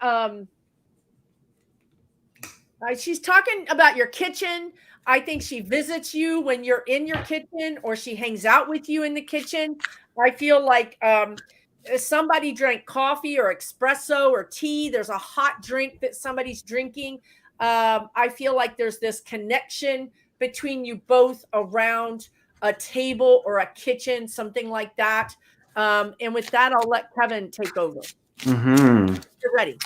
she's talking about your kitchen. I think she visits you when you're in your kitchen, or she hangs out with you in the kitchen. I feel like somebody drank coffee or espresso or tea. There's a hot drink that somebody's drinking. I feel like there's this connection between you both around a table or a kitchen, something like that. And with that, I'll let Kevin take over. Mm-hmm. You're ready.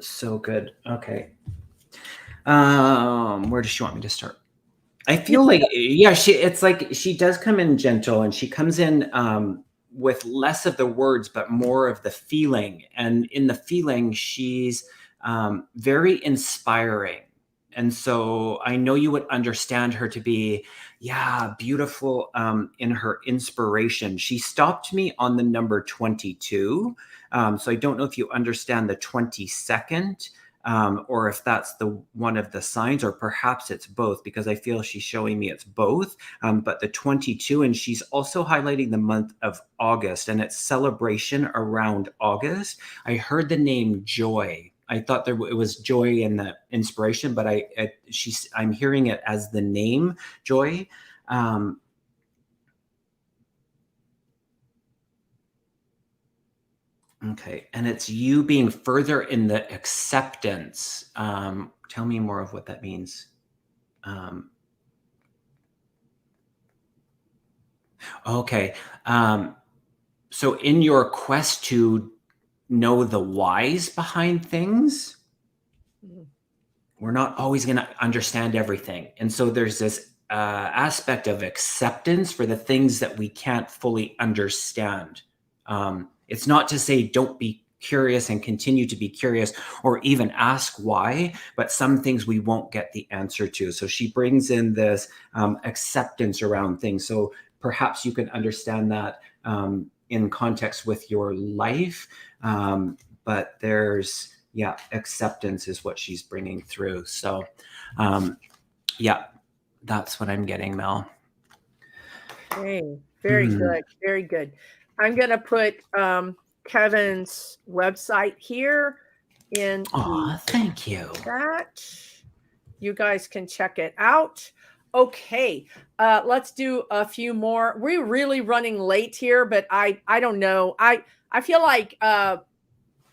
So good. Okay. Where does she want me to start? I feel like, yeah, it's like she does come in gentle, and she comes in with less of the words, but more of the feeling. And in the feeling, she's very inspiring. And so I know you would understand her to be, yeah, beautiful in her inspiration. She stopped me on the number 22. So I don't know if you understand the 22nd. Or if that's the one of the signs, or perhaps it's both, because I feel she's showing me it's both. But the 22, and she's also highlighting the month of August, and it's celebration around August. I heard the name Joy. I thought it was joy in the inspiration, but I'm hearing it as the name Joy. Okay, and it's you being further in the acceptance. Tell me more of what that means. Okay, so in your quest to know the whys behind things, we're not always going to understand everything. And so there's this aspect of acceptance for the things that we can't fully understand. It's not to say don't be curious and continue to be curious, or even ask why, but some things we won't get the answer to. So she brings in this acceptance around things. So perhaps you can understand that in context with your life. But there's, yeah, acceptance is what she's bringing through. So yeah, that's what I'm getting, Mel. Okay, very good. Very good. I'm going to put Kevin's website here in thank you. That you guys can check it out. Okay, let's do a few more. We're really running late here, but I don't know. I feel like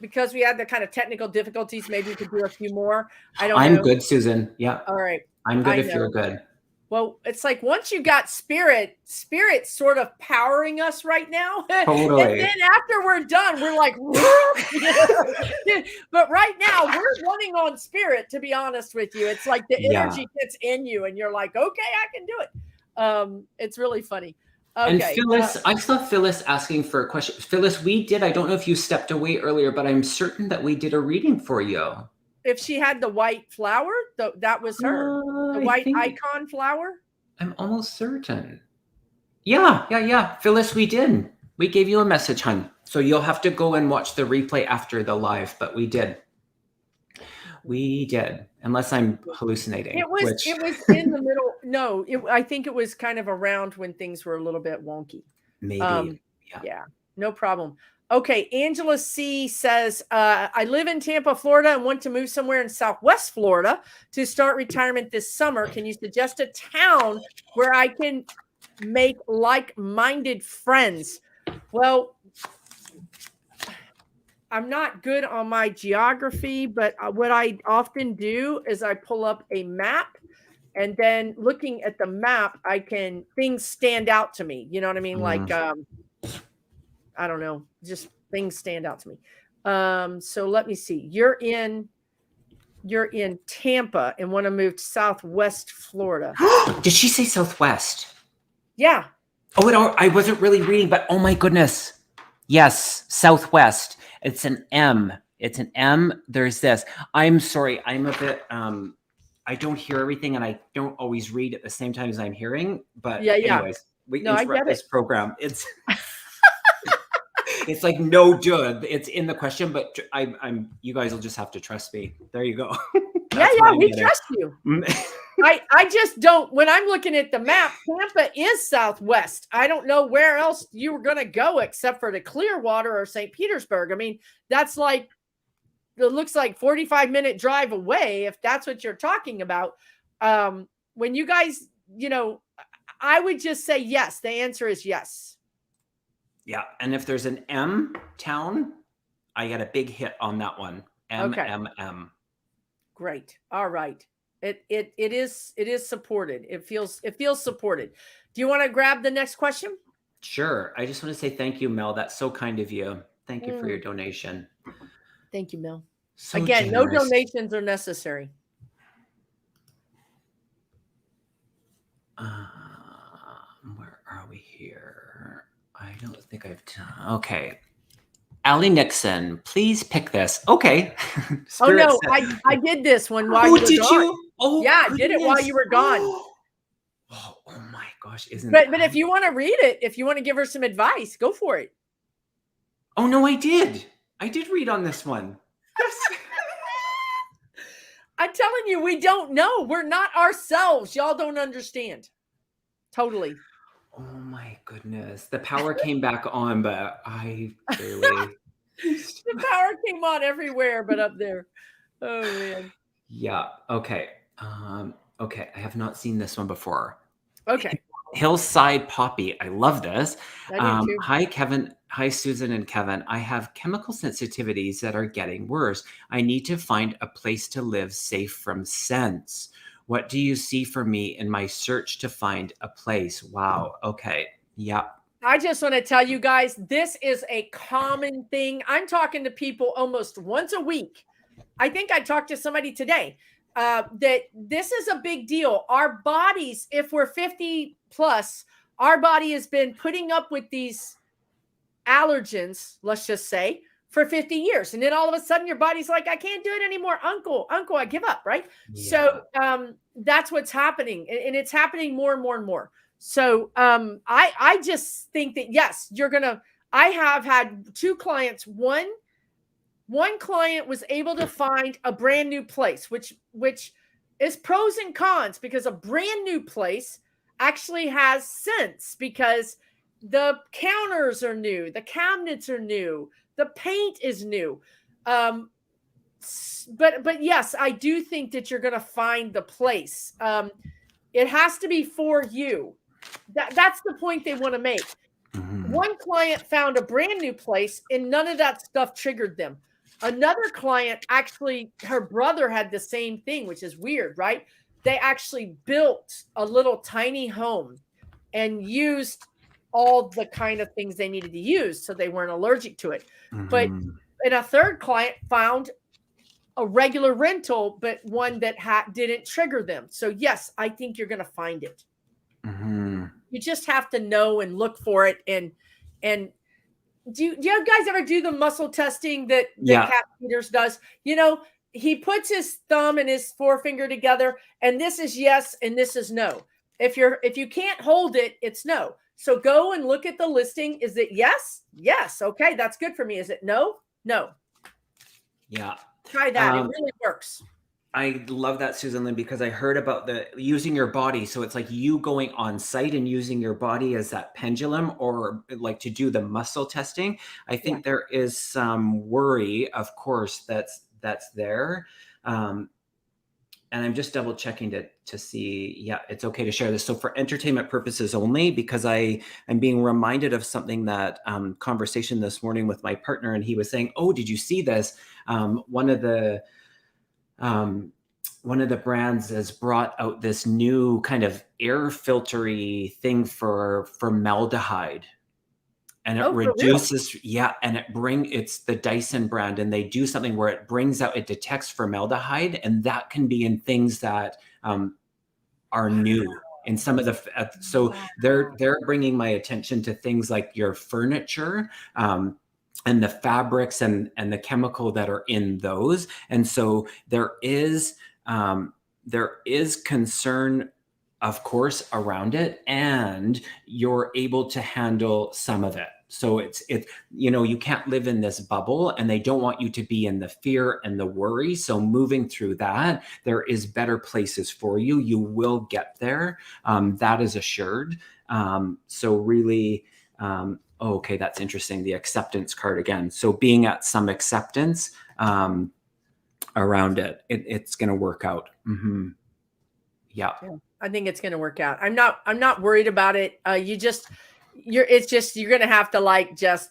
because we had the kind of technical difficulties, maybe we could do a few more. I don't know. I'm good, Susan. Yeah. All right. I'm good if you're good. Well, it's like once you got spirit sort of powering us right now. Totally. And then after we're done, we're like, but right now we're running on spirit, to be honest with you. It's like the energy gets in you and you're like, okay, I can do it. It's really funny. Okay. And Phyllis, I saw Phyllis asking for a question. Phyllis, we did, I don't know if you stepped away earlier, but I'm certain that we did a reading for you. If she had the white flower, that was her. The white icon flower? I'm almost certain. Yeah. Phyllis, we did. We gave you a message, hon. So you'll have to go and watch the replay after the live, but we did. We did, unless I'm hallucinating. It was in the middle. No, I think it was kind of around when things were a little bit wonky. Maybe. Yeah, no problem. Okay, Angela C says, I live in Tampa, Florida, and want to move somewhere in Southwest Florida to start retirement this summer. Can you suggest a town where I can make like-minded friends? Well, I'm not good on my geography, but what I often do is I pull up a map, and then looking at the map, things stand out to me. You know what I mean? Like, I don't know, just things stand out to me. So let me see. You're in Tampa and want to move to Southwest Florida. Did she say Southwest? Yeah. Oh, I wasn't really reading, but oh my goodness. Yes, Southwest. It's an M. It's an M. There's this. I'm sorry. I'm a bit, I don't hear everything, and I don't always read at the same time as I'm hearing. But anyways, we interrupt this program. It's it's like no good. It's in the question, but I'm. You guys will just have to trust me. There you go. We trust you. I just don't. When I'm looking at the map, Tampa is Southwest. I don't know where else you were going to go except for the Clearwater or St. Petersburg. I mean, that's like, it looks like 45-minute drive away, if that's what you're talking about. When you guys, I would just say yes. The answer is yes. Yeah. And if there's an M town, I get a big hit on that one. Okay. M. Great. All right. It is supported. It feels supported. Do you want to grab the next question? Sure. I just want to say thank you, Mel. That's so kind of you. Thank you for your donation. Thank you, Mel. So Again, generous. no donations are necessary. Where are we here? I don't think I've done. Okay. Allie Nixon, please pick this. Okay. Oh no, I did this one while you were did gone. You? Oh yeah, I did it while you were gone. Oh my gosh, isn't but if you want to read it, if you want to give her some advice, go for it. Oh no, I did read on this one. Yes. I'm telling you, we don't know. We're not ourselves. Y'all don't understand. Totally. Oh my goodness. The power came back on, but I barely. The power came on everywhere but up there. Oh man. Yeah. Okay. Okay. I have not seen this one before. Okay. Hillside Poppy. I love this. I do too. Hi, Kevin. Hi, Susan and Kevin. I have chemical sensitivities that are getting worse. I need to find a place to live safe from scents. What do you see for me in my search to find a place? Wow. Okay. Yeah. I just want to tell you guys, this is a common thing. I'm talking to people almost once a week. I think I talked to somebody today that this is a big deal. Our bodies, if we're 50 plus, our body has been putting up with these allergens, let's just say, for 50 years. And then all of a sudden your body's like, I can't do it anymore. Uncle, I give up, right? Yeah. So that's what's happening. And it's happening more and more and more. So I just think that, yes, I have had 2 clients. One client was able to find a brand new place, which is pros and cons, because a brand new place actually has sense, because the counters are new, the cabinets are new, the paint is new. But yes, I do think that you're going to find the place. It has to be for you. That's the point they want to make. Mm-hmm. One client found a brand new place and none of that stuff triggered them. Another client, actually, her brother had the same thing, which is weird, right? They actually built a little tiny home and used all the kind of things they needed to use, so they weren't allergic to it. Mm-hmm. But and a third client found a regular rental, but one that didn't trigger them. So yes, I think you're going to find it. Mm-hmm. You just have to know and look for it. And do you guys ever do the muscle testing that Cat Peters does? You know, he puts his thumb and his forefinger together, and this is yes and this is no. If you can't hold it, it's no. So go and look at the listing. Is it yes? Yes. Okay, that's good for me. Is it no? No. Yeah. Try that. It really works. I love that, Susan Lynn, because I heard about the using your body. So it's like you going on site and using your body as that pendulum, or like to do the muscle testing. I think there is some worry, of course, that's there. And I'm just double checking to see, yeah, it's okay to share this. So for entertainment purposes only, because I'm being reminded of something that conversation this morning with my partner, and he was saying, oh, did you see this? One of the brands has brought out this new kind of air filtery thing for formaldehyde. And it reduces, and it's the Dyson brand, and they do something where it detects formaldehyde, and that can be in things that are new. In some of the, so they're bringing my attention to things like your furniture, and the fabrics and the chemical that are in those. And so there is concern, of course, around it, and you're able to handle some of it. So it's you can't live in this bubble, and they don't want you to be in the fear and the worry. So moving through that, there is better places for you. You will get there. That is assured. So really, okay, that's interesting. The acceptance card again. So being at some acceptance around it's going to work out. Mm-hmm. Yeah. I think it's going to work out. I'm not worried about it. it's just, you're going to have to like, just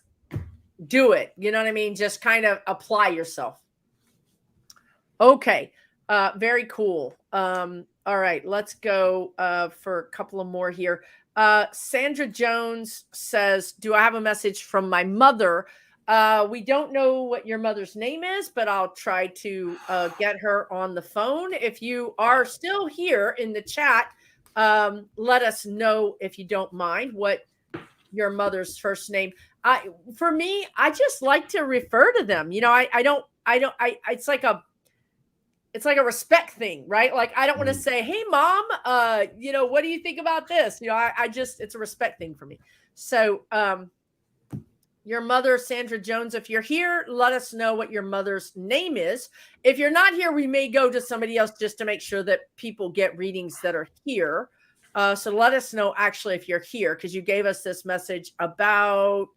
do it. You know what I mean? Just kind of apply yourself. Okay. Very cool. All right, let's go for a couple of more here. Sandra Jones says, do I have a message from my mother? We don't know what your mother's name is, but I'll try to get her on the phone. If you are still here in the chat, let us know, if you don't mind, what your mother's first name. For me, I just like to refer to them. You know, it's like a respect thing, right? Like, I don't want to say, hey mom, you know, what do you think about this? You know, I just, it's a respect thing for me. So, your mother, Sandra Jones, if you're here, let us know what your mother's name is. If you're not here, we may go to somebody else just to make sure that people get readings that are here. So let us know actually if you're here, because you gave us this message about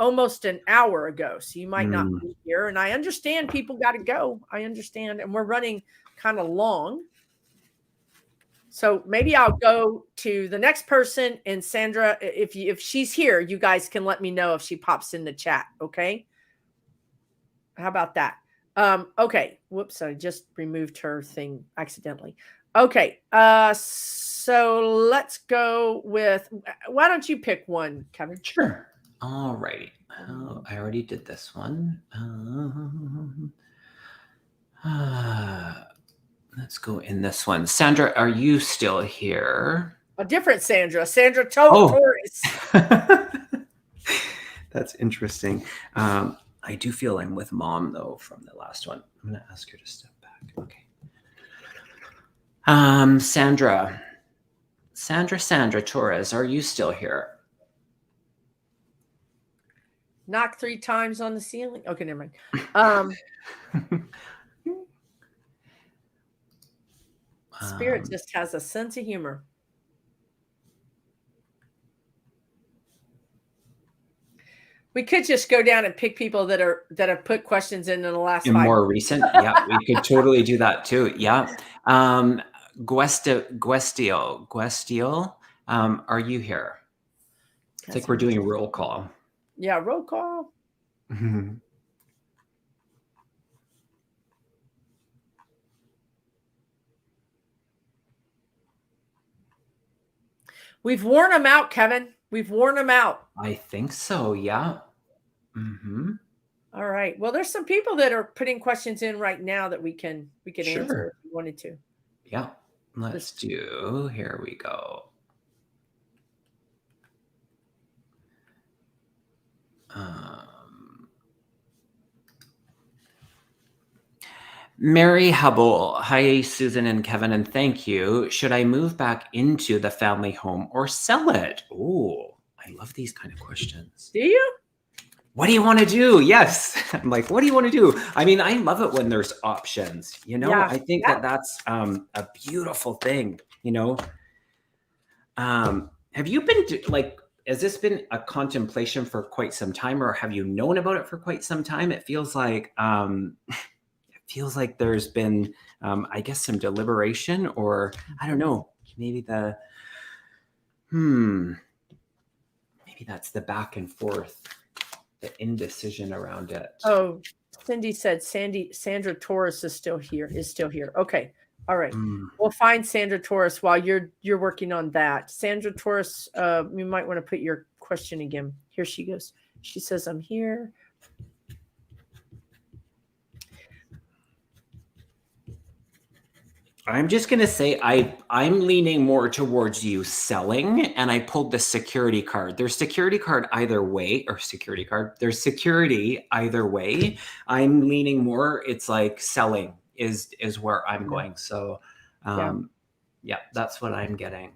almost an hour ago. So you might not be here. And I understand people got to go. I understand. And we're running kind of long. So maybe I'll go to the next person, and Sandra, if she's here, you guys can let me know if she pops in the chat. Okay. How about that? Okay. Whoops. I just removed her thing accidentally. Okay. So let's go with, why don't you pick one, Kevin? Sure. All righty. Oh, I already did this one. Let's go in this one. Sandra, are you still here? A different Sandra. Sandra Torres. That's interesting. I do feel I'm with mom, though, from the last one. I'm going to ask her to step back. Okay. Sandra Torres, are you still here? Knock 3 times on the ceiling. Okay, never mind. Spirit just has a sense of humor. We could just go down and pick people that have put questions in the last 5 more recent. Yeah, we could totally do that too. Yeah. Guestiel, are you here? It's like we're doing a roll call. Yeah, roll call. We've worn them out, Kevin. We've worn them out. I think so. Yeah. All right. Well, there's some people that are putting questions in right now that we can Sure. answer if you wanted to. Yeah. Let's do. Here we go. Mary Hubble. Hi, Susan and Kevin, and thank you. Should I move back into the family home or sell it? Oh, I love these kind of questions. Do you? What do you want to do? Yes. I'm like, what do you want to do? I mean, I love it when there's options, you know. Yeah. I think that's a beautiful thing, you know. Have you been has this been a contemplation for quite some time, or have you known about it for quite some time? It feels like there's been, I guess, some deliberation, or I don't know, maybe maybe that's the back and forth, the indecision around it. Oh, Cindy said Sandra Torres is still here. Okay. All right. We'll find Sandra Torres while you're working on that. Sandra Torres, you might want to put your question again. Here she goes. She says, I'm here. I'm just going to say I'm leaning more towards you selling, and I pulled the security card. There's security card either way, or security card. There's security either way. I'm leaning more. It's like selling is where I'm going. So, yeah, that's what I'm getting.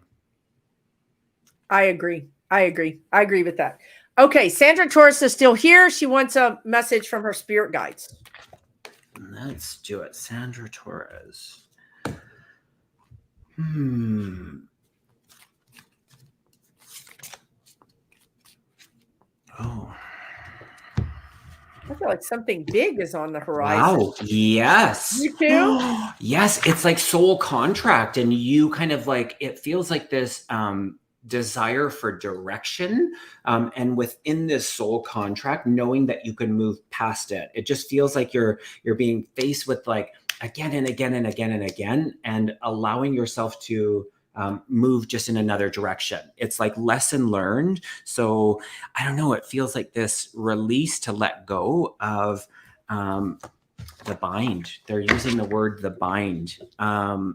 I agree with that. Okay. Sandra Torres is still here. She wants a message from her spirit guides. Let's do it. Sandra Torres. Oh. I feel like something big is on the horizon. Wow. Yes. You too? Yes. It's like soul contract. And you kind of like, it feels like this desire for direction, and within this soul contract, knowing that you can move past it. It just feels like you're being faced with like again and again and again and again, and allowing yourself to move just in another direction. It's like lesson learned. So I don't know, it feels like this release to let go of the bind. They're using the word the bind. And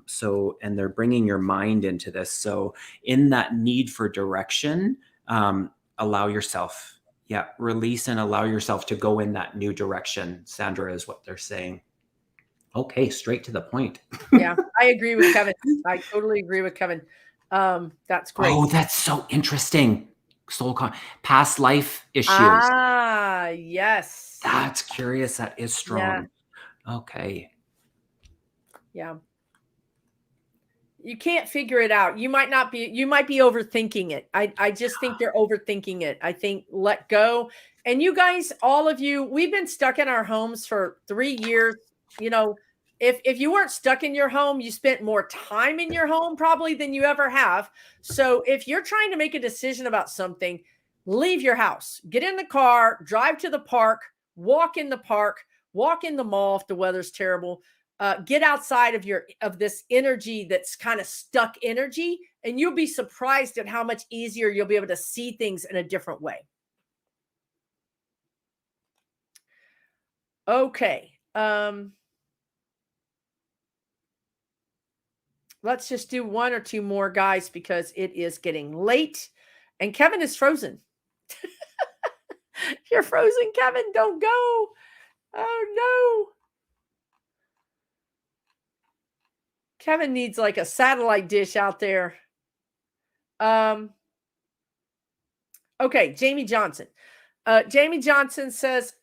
they're bringing your mind into this. So in that need for direction, allow yourself, release and allow yourself to go in that new direction. Sandra, is what they're saying. Okay, straight to the point. Yeah, I agree with Kevin. I totally agree with Kevin. That's great. Oh, that's so interesting. Past life issues. Ah, yes. That's curious. That is strong. Yeah. Okay. Yeah. You can't figure it out. You might be overthinking it. I just think they're overthinking it. I think let go. And you guys, all of you, we've been stuck in our homes for 3 years. You know, if you weren't stuck in your home, you spent more time in your home probably than you ever have. So if you're trying to make a decision about something, leave your house, get in the car, drive to the park, walk in the park, walk in the mall if the weather's terrible. Get outside of this energy that's kind of stuck energy, and you'll be surprised at how much easier you'll be able to see things in a different way. Okay. Let's just do 1 or 2 more, guys, because it is getting late and Kevin is frozen. You're frozen, Kevin. Don't go. Oh, no. Kevin needs like a satellite dish out there. Okay, Jamie Johnson. Jamie Johnson says,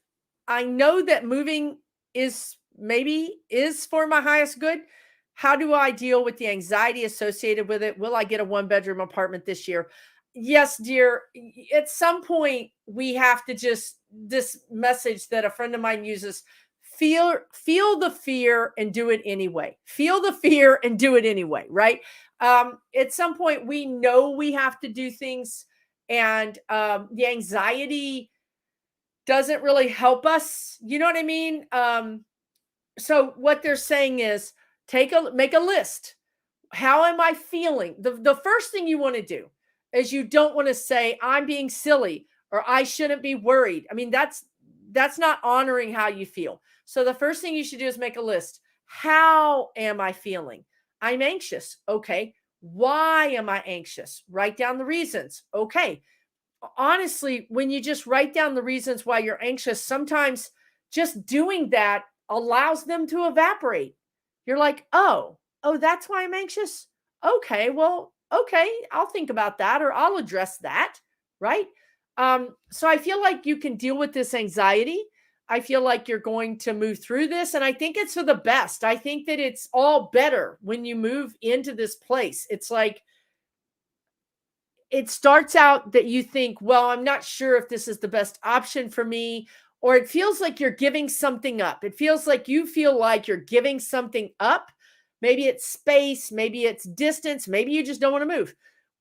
I know that moving is for my highest good. How do I deal with the anxiety associated with it? Will I get a 1-bedroom apartment this year? Yes, dear. At some point, we have to this message that a friend of mine uses, feel the fear and do it anyway. Feel the fear and do it anyway, right? At some point, we know we have to do things, and the anxiety doesn't really help us. You know what I mean? So what they're saying is make a list. How am I feeling? The first thing you want to do is you don't want to say, I'm being silly or I shouldn't be worried. I mean, that's not honoring how you feel. So the first thing you should do is make a list. How am I feeling? I'm anxious. Okay. Why am I anxious? Write down the reasons. Okay. Honestly, when you just write down the reasons why you're anxious, sometimes just doing that allows them to evaporate. You're like, oh, that's why I'm anxious. Okay, well, okay, I'll think about that, or I'll address that, right? So I feel like you can deal with this anxiety. I feel like you're going to move through this, and I think it's for the best. I think that it's all better when you move into this place. It's like, it starts out that you think, well, I'm not sure if this is the best option for me, or it feels like you're giving something up. It feels like you feel like you're giving something up. Maybe it's space, maybe it's distance, maybe you just don't want to move.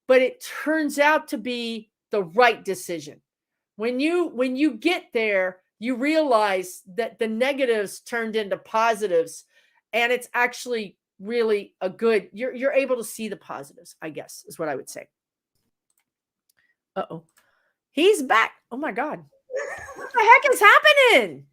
But it turns out to be the right decision. When you get there, you realize that the negatives turned into positives, and it's actually really a good, you're able to see the positives, I guess, is what I would say. Uh-oh. He's back. Oh my God. What the heck is happening?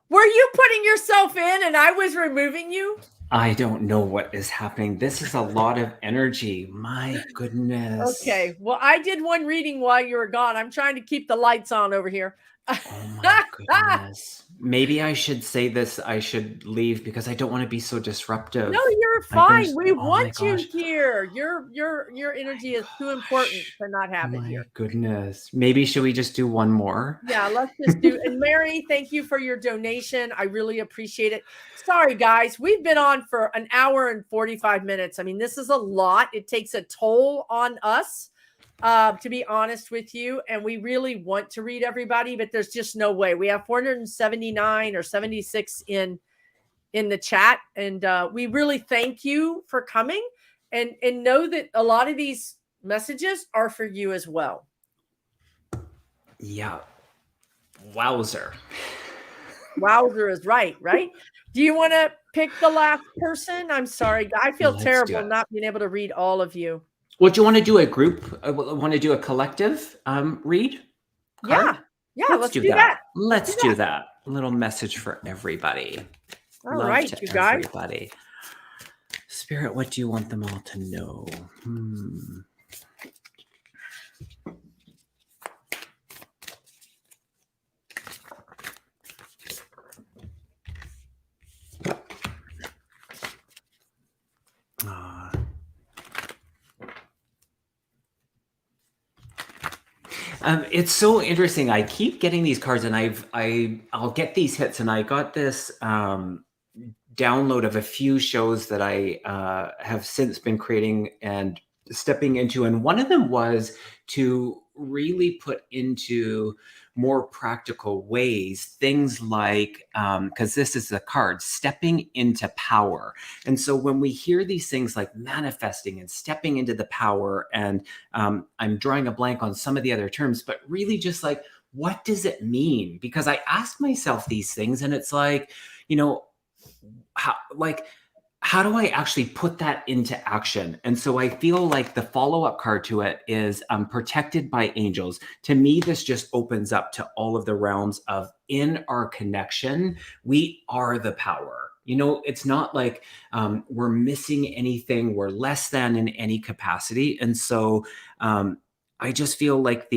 Were you putting yourself in and I was removing you? I don't know what is happening. This is a lot of energy. My goodness. Okay. Well, I did one reading while you were gone. I'm trying to keep the lights on over here. Oh my goodness. Maybe I should say this. I should leave because I don't want to be so disruptive. No, you're fine. We want you here. Your energy is too important to not have it here. My goodness. Maybe should we just do one more? Yeah, let's just do. And Mary, thank you for your donation. I really appreciate it. Sorry, guys. We've been on for an hour and 45 minutes. I mean, this is a lot. It takes a toll on us. To be honest with you, and we really want to read everybody, but there's just no way. We have 479 or 76 in the chat, and we really thank you for coming, and know that a lot of these messages are for you as well. Yeah. Wowzer. Wowzer is right? Do you want to pick the last person? I'm sorry. I feel terrible not being able to read all of you. Well, do you want to do a group? Want to do a collective read? Card? Yeah. Let's do that. Let's do that. A little message for everybody. All right, you guys. Everybody. Spirit, what do you want them all to know? It's so interesting. I keep getting these cards, and I'll get these hits, and I got this download of a few shows that I have since been creating and stepping into, and one of them was to really put into more practical ways things like, because this is the card, stepping into power. And so when we hear these things like manifesting and stepping into the power, and I'm drawing a blank on some of the other terms, but really just like, what does it mean? Because I ask myself these things, and it's like, how do I actually put that into action? And so I feel like the follow-up card to it is protected by angels. To me, this just opens up to all of the realms of, in our connection, we are the power. It's not like we're missing anything, we're less than in any capacity. And so I just feel like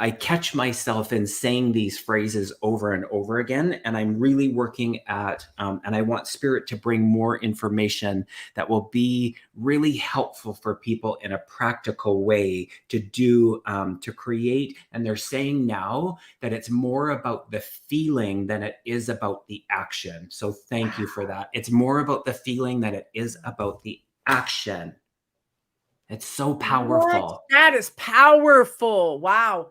I catch myself in saying these phrases over and over again, and I'm really working at, and I want Spirit to bring more information that will be really helpful for people in a practical way to do, to create. And they're saying now that it's more about the feeling than it is about the action. So thank you for that. It's more about the feeling than it is about the action. It's so powerful. What? That is powerful. Wow.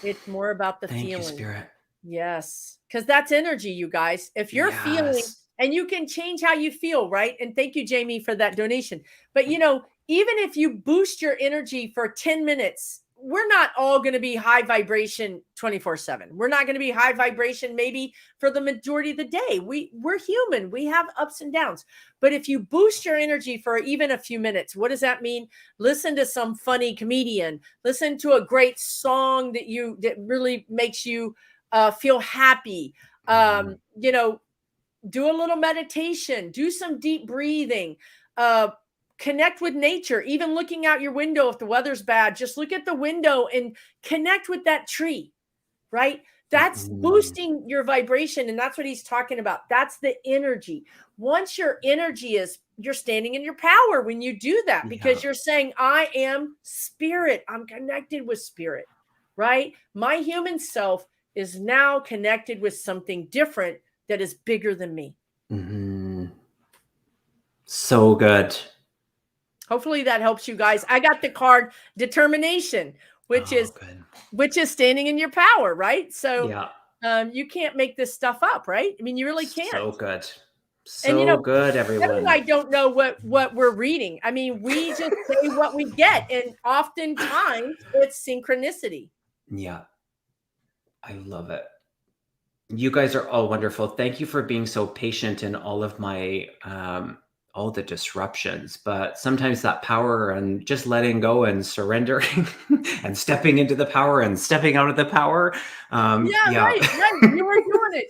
It's more about the feeling. Thank you, Spirit. Yes. Because that's energy, you guys. If you're feeling, and you can change how you feel, right? And thank you, Jamie, for that donation. But even if you boost your energy for 10 minutes, we're not all going to be high vibration 24/7. We're not going to be high vibration maybe for the majority of the day. We're human. We have ups and downs. But if you boost your energy for even a few minutes, what does that mean? Listen to some funny comedian. Listen to a great song that really makes you feel happy. Do a little meditation. Do some deep breathing. Connect with nature, even looking out your window. If the weather's bad, just look at the window and connect with that tree, right? That's boosting your vibration. And that's what he's talking about. That's the energy. Once your energy you're standing in your power when you do that, because you're saying, I am spirit. I'm connected with spirit, right? My human self is now connected with something different that is bigger than me. So good. Hopefully that helps you guys. I got the card determination, which is standing in your power, right? So you can't make this stuff up, right? I mean, you really can't. So good. So good, everyone. Kevin and I don't know what we're reading. I mean, we just say what we get, and oftentimes it's synchronicity. Yeah. I love it. You guys are all wonderful. Thank you for being so patient in all of my all the disruptions, but sometimes that power and just letting go and surrendering and stepping into the power and stepping out of the power. Right. You were doing it.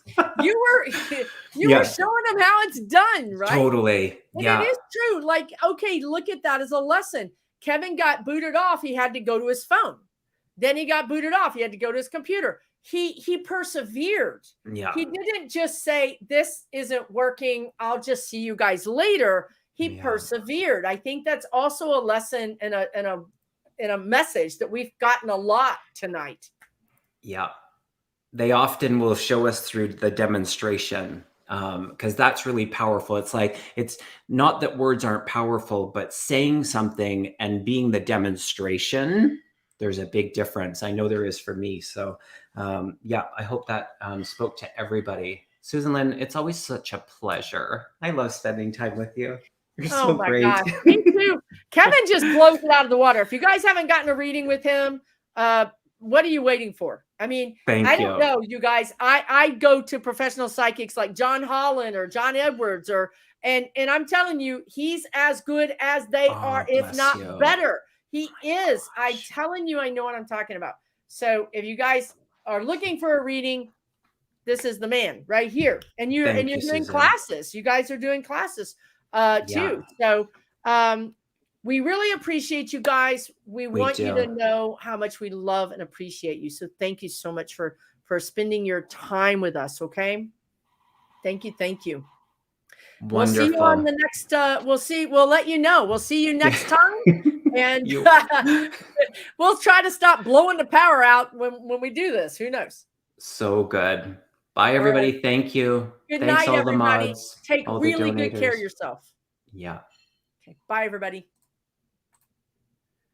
You were showing them how it's done, right? Totally. And it is true. Like, okay, look at that as a lesson. Kevin got booted off. He had to go to his phone. Then he got booted off. He had to go to his computer. He persevered. Yeah. He didn't just say, this isn't working, I'll just see you guys later. He persevered. I think that's also a lesson and a message that we've gotten a lot tonight. Yeah. They often will show us through the demonstration, because that's really powerful. It's like, it's not that words aren't powerful, but saying something and being the demonstration, there's a big difference. I know there is for me. So I hope that spoke to everybody. Susan Lynn, it's always such a pleasure. I love spending time with you. You're so great. Gosh. Me too. Kevin just blows it out of the water. If you guys haven't gotten a reading with him, what are you waiting for? I mean, I don't know, you guys. I go to professional psychics like John Holland or John Edwards, and I'm telling you, he's as good as they are, if not better. He is. I'm telling you, I know what I'm talking about. So if you guys are looking for a reading, this is the man right here. And you're doing classes. You guys are doing classes too. So we really appreciate you guys. We want you to know how much we love and appreciate you. So thank you so much for spending your time with us. Okay. Thank you. Thank you. Wonderful. We'll see you on the next, we'll let you know. We'll see you next time. And we'll try to stop blowing the power out when we do this. Who knows? So good. Bye, everybody. Right. Thank you. Good Thanks night, all everybody. the mods. Take really good care of yourself. Yeah. Okay. Bye, everybody.